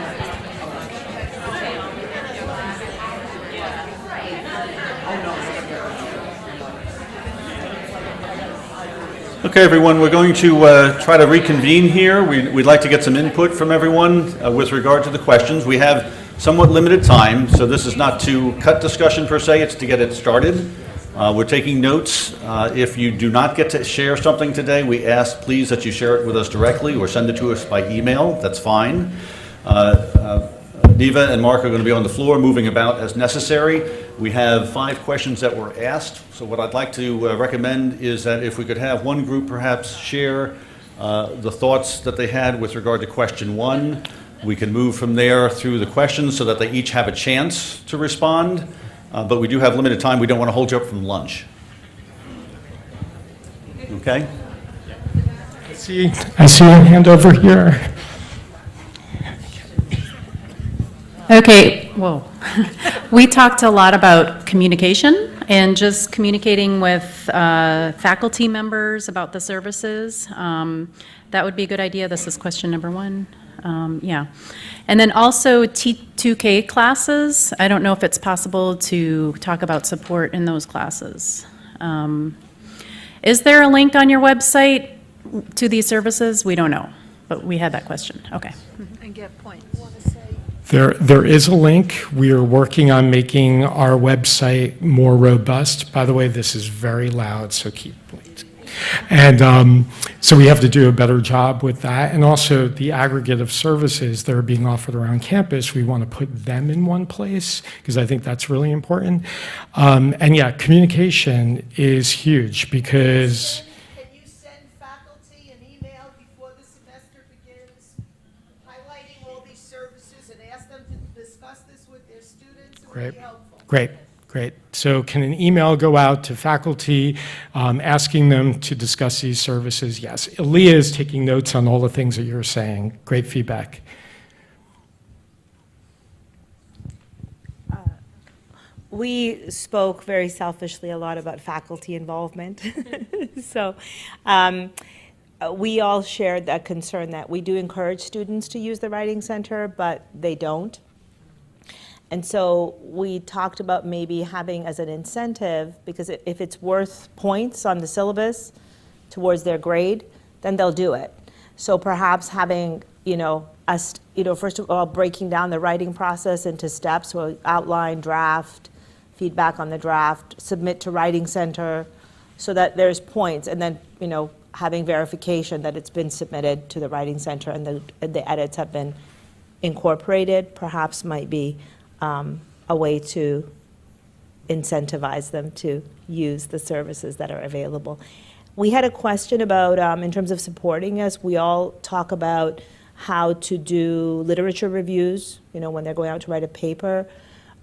Okay, everyone, we're going to try to reconvene here. We'd like to get some input from everyone with regard to the questions. We have somewhat limited time, so this is not to cut discussion per se, it's to get it started. We're taking notes. If you do not get to share something today, we ask please that you share it with us directly or send it to us by email. That's fine. Neva and Mark are going to be on the floor, moving about as necessary. We have 5 questions that were asked, so what I'd like to recommend is that if we could have one group perhaps share the thoughts that they had with regard to question 1. We can move from there through the questions so that they each have a chance to respond, but we do have limited time. We don't want to hold you up from lunch. Okay? I see a hand over here. Okay, whoa. We talked a lot about communication and just communicating with faculty members about the services. That would be a good idea. This is question number 1. Yeah. And then also T2K classes. I don't know if it's possible to talk about support in those classes. Is there a link on your website to these services? We don't know, but we had that question. Okay. And get points. There is a link. We are working on making our website more robust. By the way, this is very loud, so keep it. And so we have to do a better job with that. And also the aggregate of services that are being offered around campus, we want to put them in one place because I think that's really important. And yeah, communication is huge because Can you send faculty an email before the semester begins, highlighting all these services and ask them to discuss this with their students? It would be helpful. Great. Great. So can an email go out to faculty asking them to discuss these services? Yes. Aaliyah is taking notes on all the things that you're saying. Great feedback. We spoke very selfishly a lot about faculty involvement. So we all shared that concern that we do encourage students to use the Writing Center, but they don't. And so we talked about maybe having as an incentive, because if it's worth points on the syllabus towards their grade, then they'll do it. So perhaps having, first of all, breaking down the writing process into steps, so outline, draft, feedback on the draft, submit to Writing Center, so that there's points, and then, having verification that it's been submitted to the Writing Center and the edits have been incorporated, perhaps might be a way to incentivize them to use the services that are available. We had a question about, in terms of supporting us, we all talk about how to do literature reviews, when they're going out to write a paper,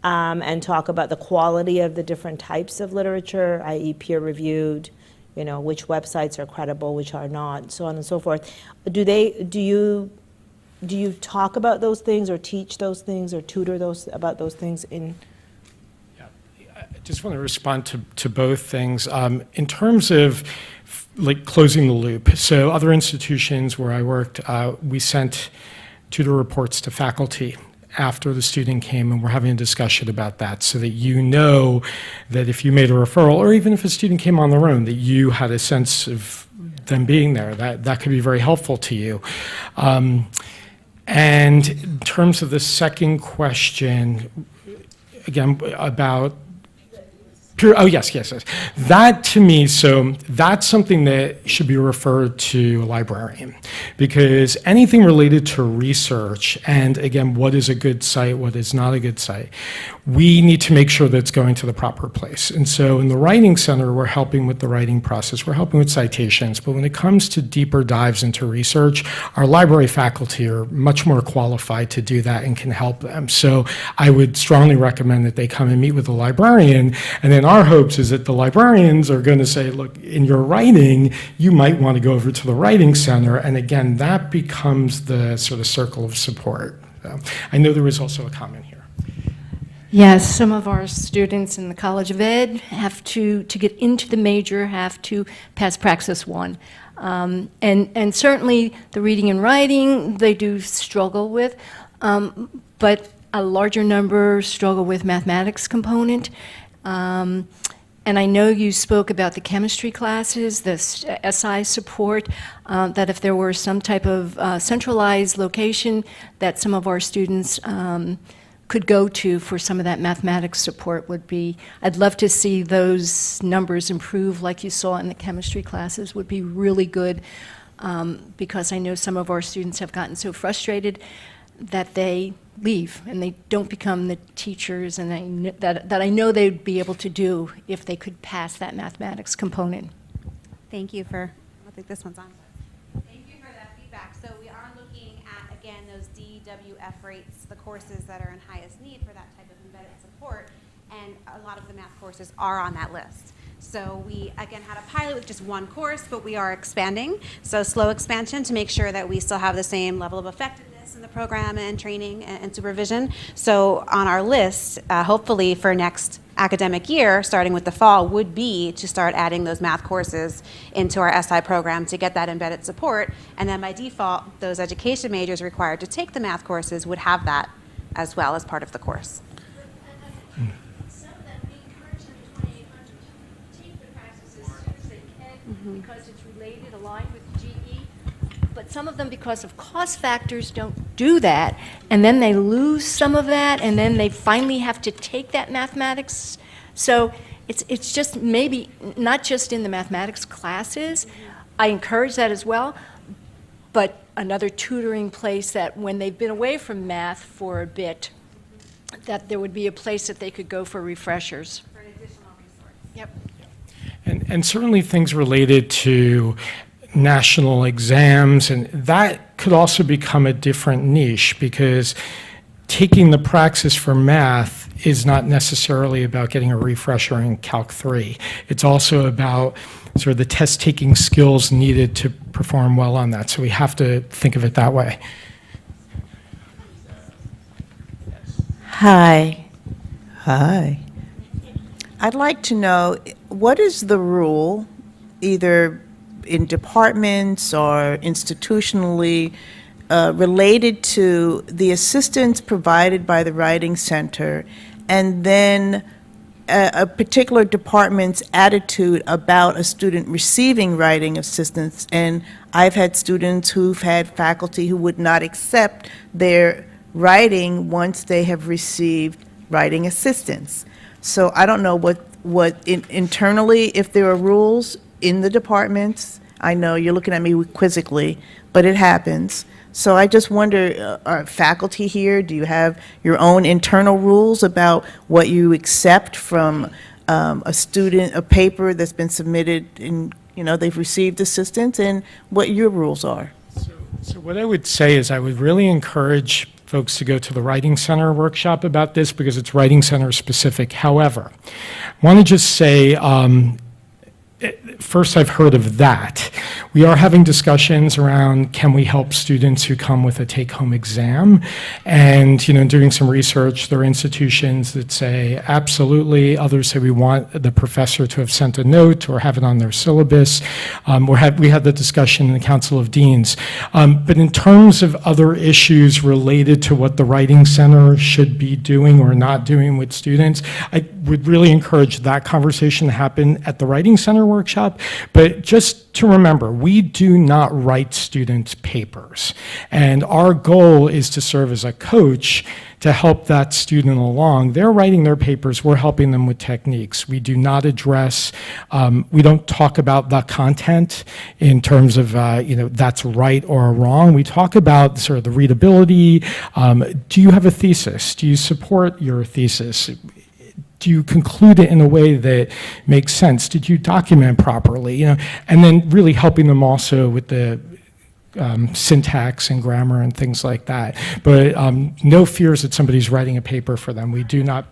and talk about the quality of the different types of literature, i.e. peer-reviewed, which websites are credible, which are not, so on and so forth. Do you talk about those things or teach those things or tutor about those things in? Yeah, I just want to respond to both things. In terms of closing the loop, so other institutions where I worked, we sent tutor reports to faculty after the student came, and we're having a discussion about that so that that if you made a referral, or even if a student came on their own, that you had a sense of them being there. That could be very helpful to you. And in terms of the second question, again, about yes. That to me, so that's something that should be referred to a librarian, because anything related to research, and again, what is a good site, what is not a good site, we need to make sure that it's going to the proper place. And so in the Writing Center, we're helping with the writing process, we're helping with citations, but when it comes to deeper dives into research, our library faculty are much more qualified to do that and can help them. So I would strongly recommend that they come and meet with the librarian, and then our hopes is that the librarians are going to say, look, in your writing, you might want to go over to the Writing Center, and again, that becomes the sort of circle of support. So I know there was also a comment here. Yes, some of our students in the College of Ed have to get into the major, have to pass Praxis 1. And certainly the reading and writing, they do struggle with, but a larger number struggle with mathematics component. And I know you spoke about the chemistry classes, the SI support, that if there were some type of centralized location that some of our students could go to for some of that mathematics support would be, I'd love to see those numbers improve like you saw in the chemistry classes, would be really good, because I know some of our students have gotten so frustrated that they leave and they don't become the teachers and that I know they'd be able to do if they could pass that mathematics component. Thank you for, I don't think this one's on. Thank you for that feedback. So we are looking at, again, those DWF rates, the courses that are in highest need for that type of embedded support, and a lot of the math courses are on that list. So we, again, had a pilot with just one course, but we are expanding. So slow expansion to make sure that we still have the same level of effectiveness in the program and training and supervision. So on our list, hopefully for next academic year, starting with the fall, would be to start adding those math courses into our SI program to get that embedded support. And then by default, those education majors required to take the math courses would have that as well as part of the course. Because it's related, aligned with GE, but some of them, because of cost factors, don't do that, and then they lose some of that, and then they finally have to take that mathematics. So it's just maybe not just in the mathematics classes. I encourage that as well, but another tutoring place that when they've been away from math for a bit, that there would be a place that they could go for refreshers. For an additional resource. Yep. And certainly things related to national exams, and that could also become a different niche, because taking the praxis for math is not necessarily about getting a refresher in Calc 3. It's also about sort of the test-taking skills needed to perform well on that. So we have to think of it that way. Hi. Hi. I'd like to know, what is the rule, either in departments or institutionally, related to the assistance provided by the Writing Center, and then a particular department's attitude about a student receiving writing assistance? And I've had students who've had faculty who would not accept their writing once they have received writing assistance. So I don't know what internally, if there are rules in the departments. I know you're looking at me quizzically, but it happens. So I just wonder, are faculty here, do you have your own internal rules about what you accept from a student, a paper that's been submitted and, you know, they've received assistance, and what your rules are? So what I would say is I would really encourage folks to go to the Writing Center workshop about this because it's Writing Center specific. However, I want to just say, first I've heard of that. We are having discussions around, can we help students who come with a take-home exam? And, you know, doing some research, there are institutions that say absolutely, others say we want the professor to have sent a note or have it on their syllabus. We had the discussion in the Council of Deans. But in terms of other issues related to what the Writing Center should be doing or not doing with students, I would really encourage that conversation to happen at the Writing Center workshop. But just to remember, we do not write students' papers. And our goal is to serve as a coach to help that student along. They're writing their papers, we're helping them with techniques. We do not address, we don't talk about the content in terms of, you know, that's right or wrong. We talk about sort of the readability. Do you have a thesis? Do you support your thesis? Do you conclude it in a way that makes sense? Did you document properly? You know, and then really helping them also with the syntax and grammar and things like that. But no fears that somebody's writing a paper for them. We do not.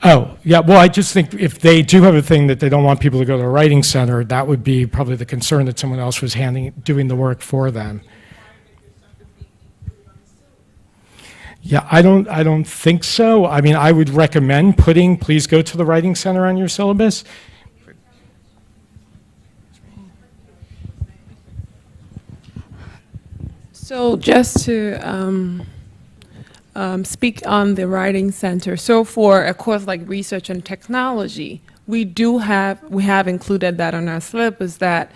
Oh, yeah, well, I just think if they do have a thing that they don't want people to go to a Writing Center, that would be probably the concern that someone else was doing the work for them. Yeah, I don't think so. I mean, I would recommend please go to the Writing Center on your syllabus. So just to speak on the Writing Center, so for a course like Research and Technology, we have included that on our syllabus, that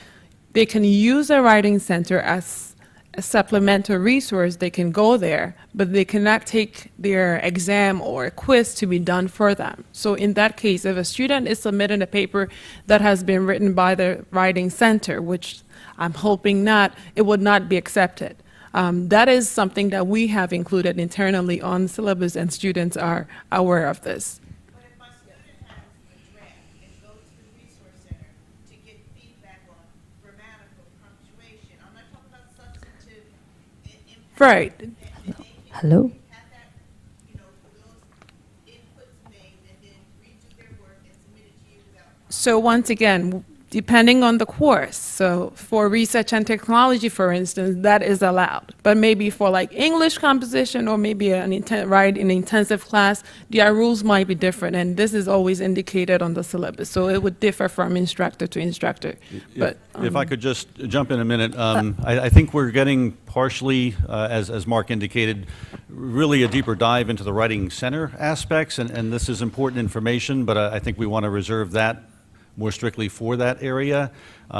they can use the Writing Center as a supplemental resource. They can go there, but they cannot take their exam or a quiz to be done for them. So in that case, if a student is submitting a paper that has been written by the Writing Center, which I'm hoping not, it would not be accepted. That is something that we have included internally on syllabus, and students are aware of this. But if my student has a draft and goes to the Resource Center to get feedback on grammatical, punctuation, I'm not talking about substantive impact. Right. Hello? Have that, you know, those inputs made and then redo their work and submit it to you without. So once again, depending on the course, so for Research and Technology, for instance, that is allowed. But maybe for like English composition or maybe an intensive class, their rules might be different, and this is always indicated on the syllabus. So it would differ from instructor to instructor. But If I could just jump in a minute, I think we're getting partially, as Mark indicated, really a deeper dive into the Writing Center aspects, and this is important information, but I think we want to reserve that more strictly for that area.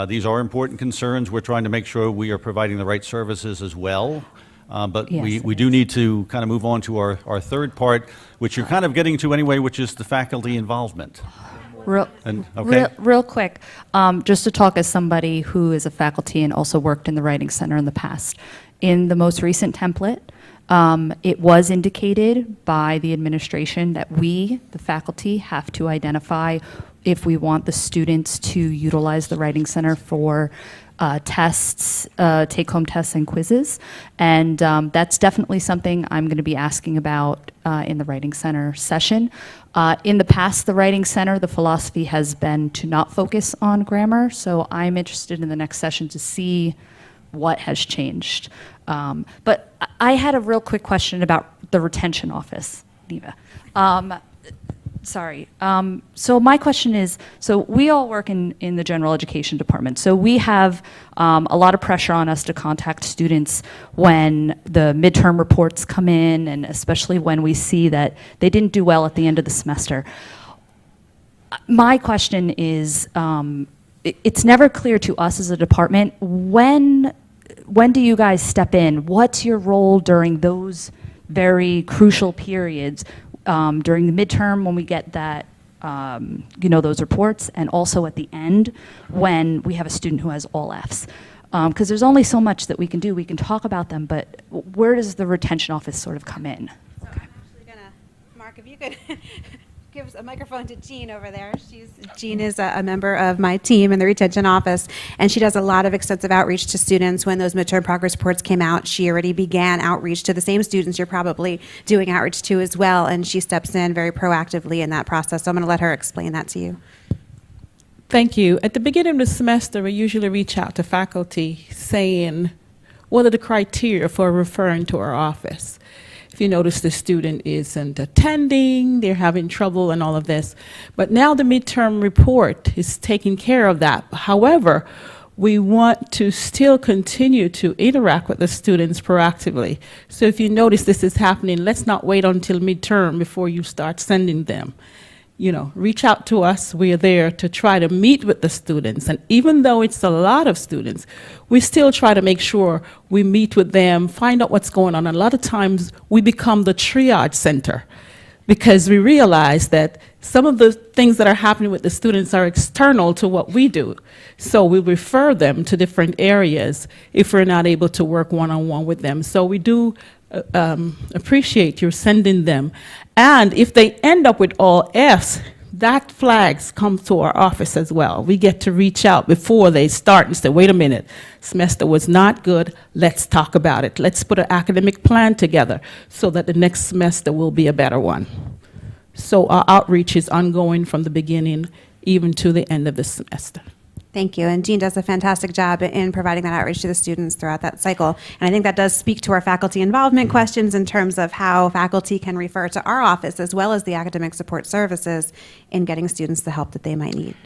These are important concerns. We're trying to make sure we are providing the right services as well. But Yes. we do need to kind of move on to our third part, which you're kind of getting to anyway, which is the faculty involvement. Real quick, just to talk as somebody who is a faculty and also worked in the Writing Center in the past. In the most recent template, it was indicated by the administration that we, the faculty, have to identify if we want the students to utilize the Writing Center for tests, take-home tests and quizzes. And that's definitely something I'm going to be asking about in the Writing Center session. In the past, the Writing Center, the philosophy has been to not focus on grammar, so I'm interested in the next session to see what has changed. But I had a real quick question about the retention office, Neva. Sorry. So my question is, so we all work in the general education department. So we have a lot of pressure on us to contact students when the midterm reports come in, and especially when we see that they didn't do well at the end of the semester. My question is, it's never clear to us as a department, when do you guys step in? What's your role during those very crucial periods? During the midterm when we get that, those reports, and also at the end when we have a student who has all Fs. Because there's only so much that we can do. We can talk about them, but where does the retention office sort of come in? So I'm actually gonna, Mark, if you could give a microphone to Jean over there. Jean is a member of my team in the retention office, and she does a lot of extensive outreach to students. When those midterm progress reports came out, she already began outreach to the same students you're probably doing outreach to as well, and she steps in very proactively in that process. So I'm going to let her explain that to you. Thank you. At the beginning of the semester, we usually reach out to faculty saying, what are the criteria for referring to our office? If you notice the student isn't attending, they're having trouble and all of this. But now the midterm report is taking care of that. However, we want to still continue to interact with the students proactively. So if you notice this is happening, let's not wait until midterm before you start sending them. Reach out to us. We are there to try to meet with the students. And even though it's a lot of students, we still try to make sure we meet with them, find out what's going on. A lot of times we become the triage center because we realize that some of the things that are happening with the students are external to what we do. So we refer them to different areas if we're not able to work one-on-one with them. So we do appreciate your sending them. And if they end up with all Fs, that flags come to our office as well. We get to reach out before they start and say, wait a minute, semester was not good, let's talk about it. Let's put an academic plan together so that the next semester will be a better one. So our outreach is ongoing from the beginning even to the end of the semester. Thank you. And Jean does a fantastic job in providing that outreach to the students throughout that cycle. And I think that does speak to our faculty involvement questions in terms of how faculty can refer to our office as well as the academic support services in getting students the help that they might need.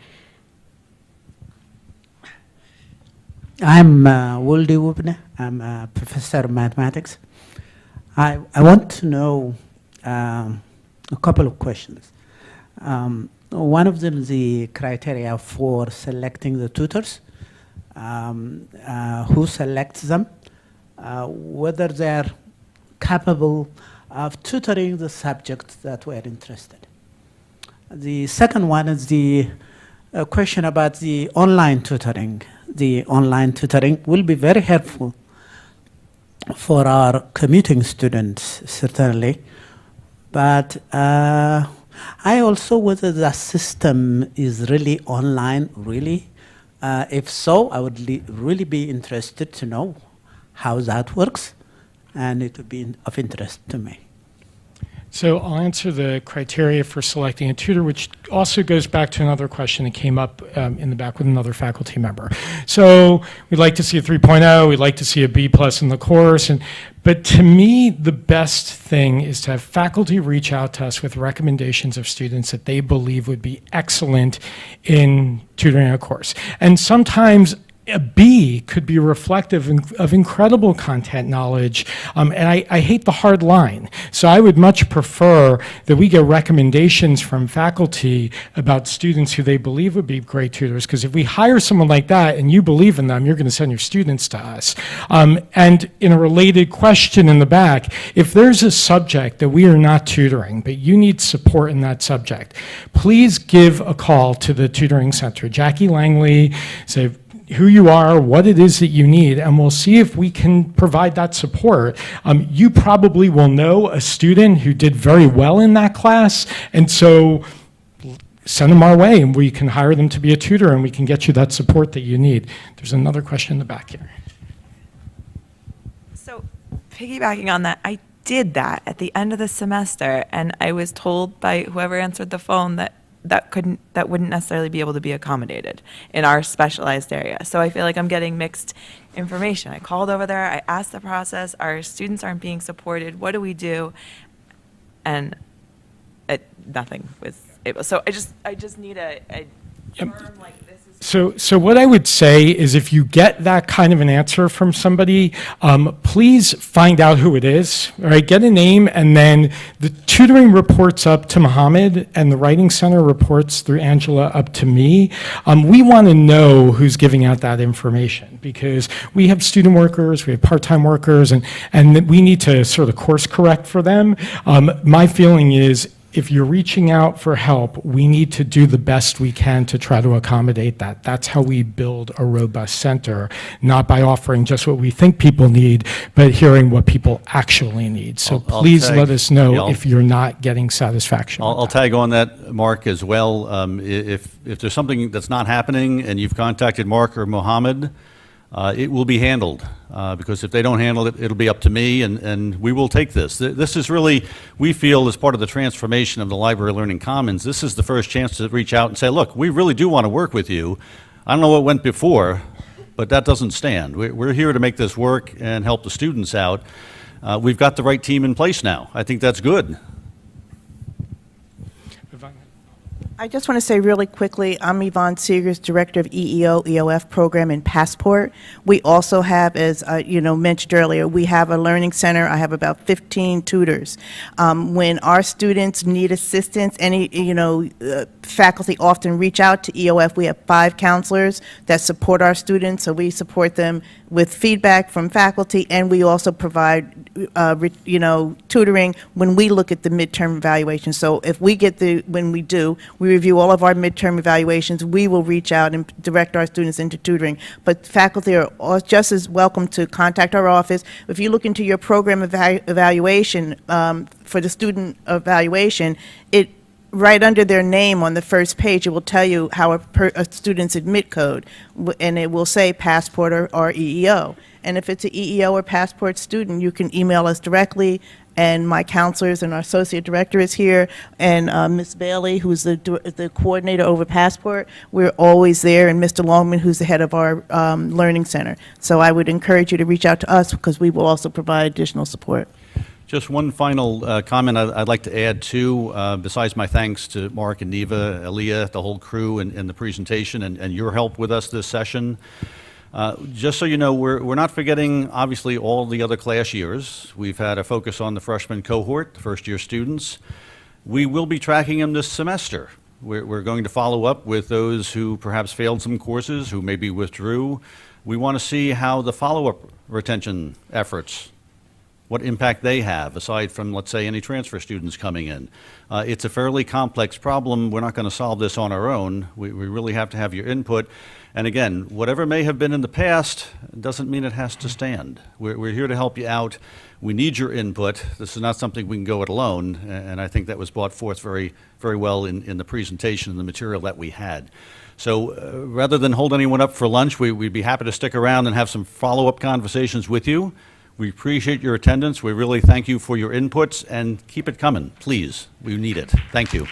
I'm Wolde Wubne. I'm a professor of mathematics. I want to know a couple of questions. One of them is the criteria for selecting the tutors, who selects them, whether they're capable of tutoring the subject that we're interested. The second one is the question about the online tutoring. The online tutoring will be very helpful for our commuting students, certainly, but I also whether the system is really online, really. If so, I would really be interested to know how that works, and it would be of interest to me. So I'll answer the criteria for selecting a tutor, which also goes back to another question that came up in the back with another faculty member. So we'd like to see a 3.0, we'd like to see a B+ in the course, but to me, the best thing is to have faculty reach out to us with recommendations of students that they believe would be excellent in tutoring a course. And sometimes a B could be reflective of incredible content knowledge, and I hate the hard line. So I would much prefer that we get recommendations from faculty about students who they believe would be great tutors, because if we hire someone like that and you believe in them, you're going to send your students to us. And in a related question in the back, if there's a subject that we are not tutoring, but you need support in that subject, please give a call to the tutoring center. Jackie Langley, say who you are, what it is that you need, and we'll see if we can provide that support. You probably will know a student who did very well in that class, and so send them our way, and we can hire them to be a tutor, and we can get you that support that you need. There's another question in the back here. So, piggybacking on that, I did that at the end of the semester, and I was told by whoever answered the phone that that wouldn't necessarily be able to be accommodated in our specialized area. So I feel like I'm getting mixed information. I called over there, I asked the process, our students aren't being supported, what do we do? And nothing was able. So I just need a term like this is. So what I would say is if you get that kind of an answer from somebody, please find out who it is, all right? Get a name, and then the tutoring reports up to Mohammed, and the Writing Center reports through Angela up to me. We want to know who's giving out that information, because we have student workers, we have part-time workers, and we need to sort of course correct for them. My feeling is, if you're reaching out for help, we need to do the best we can to try to accommodate that. That's how we build a robust center, not by offering just what we think people need, but hearing what people actually need. So please let us know if you're not getting satisfaction. I'll tag on that, Mark, as well. If there's something that's not happening and you've contacted Mark or Mohammed, it will be handled, because if they don't handle it, it'll be up to me, and we will take this. This is really, we feel, as part of the transformation of the Library Learning Commons, this is the first chance to reach out and say, look, we really do want to work with you. I don't know what went before, but that doesn't stand. We're here to make this work and help the students out. We've got the right team in place now. I think that's good. I just want to say really quickly, I'm Yvonne Seegers, Director of EOF program in Passport. We also have, as mentioned earlier, we have a learning center. I have about 15 tutors. When our students need assistance, faculty often reach out to EOF. We have 5 counselors that support our students, so we support them with feedback from faculty, and we also provide tutoring when we look at the midterm evaluation. So if we get when we review all of our midterm evaluations, we will reach out and direct our students into tutoring. But faculty are just as welcome to contact our office. If you look into your program evaluation for the student evaluation, right under their name on the first page, it will tell you how a student's admit code, and it will say Passport or EEO. And if it's an EEO or Passport student, you can email us directly, and my counselors and our associate director is here, and Ms. Bailey, who's the coordinator over Passport. We're always there, and Mr. Longman, who's the head of our learning center. So I would encourage you to reach out to us, because we will also provide additional support. Just one final comment I'd like to add too, besides my thanks to Mark and Neva, Aaliyah, the whole crew, and the presentation, and your help with us this session. Just so you know, we're not forgetting, obviously, all the other class years. We've had a focus on the freshman cohort, the first-year students. We will be tracking them this semester. We're going to follow up with those who perhaps failed some courses, who maybe withdrew. We want to see how the follow-up retention efforts, what impact they have, aside from, let's say, any transfer students coming in. It's a fairly complex problem. We're not going to solve this on our own. We really have to have your input. And again, whatever may have been in the past doesn't mean it has to stand. We're here to help you out. We need your input. This is not something we can go it alone, and I think that was brought forth very, very well in the presentation and the material that we had. So rather than hold anyone up for lunch, we'd be happy to stick around and have some follow-up conversations with you. We appreciate your attendance. We really thank you for your inputs, and keep it coming, please. We need it. Thank you.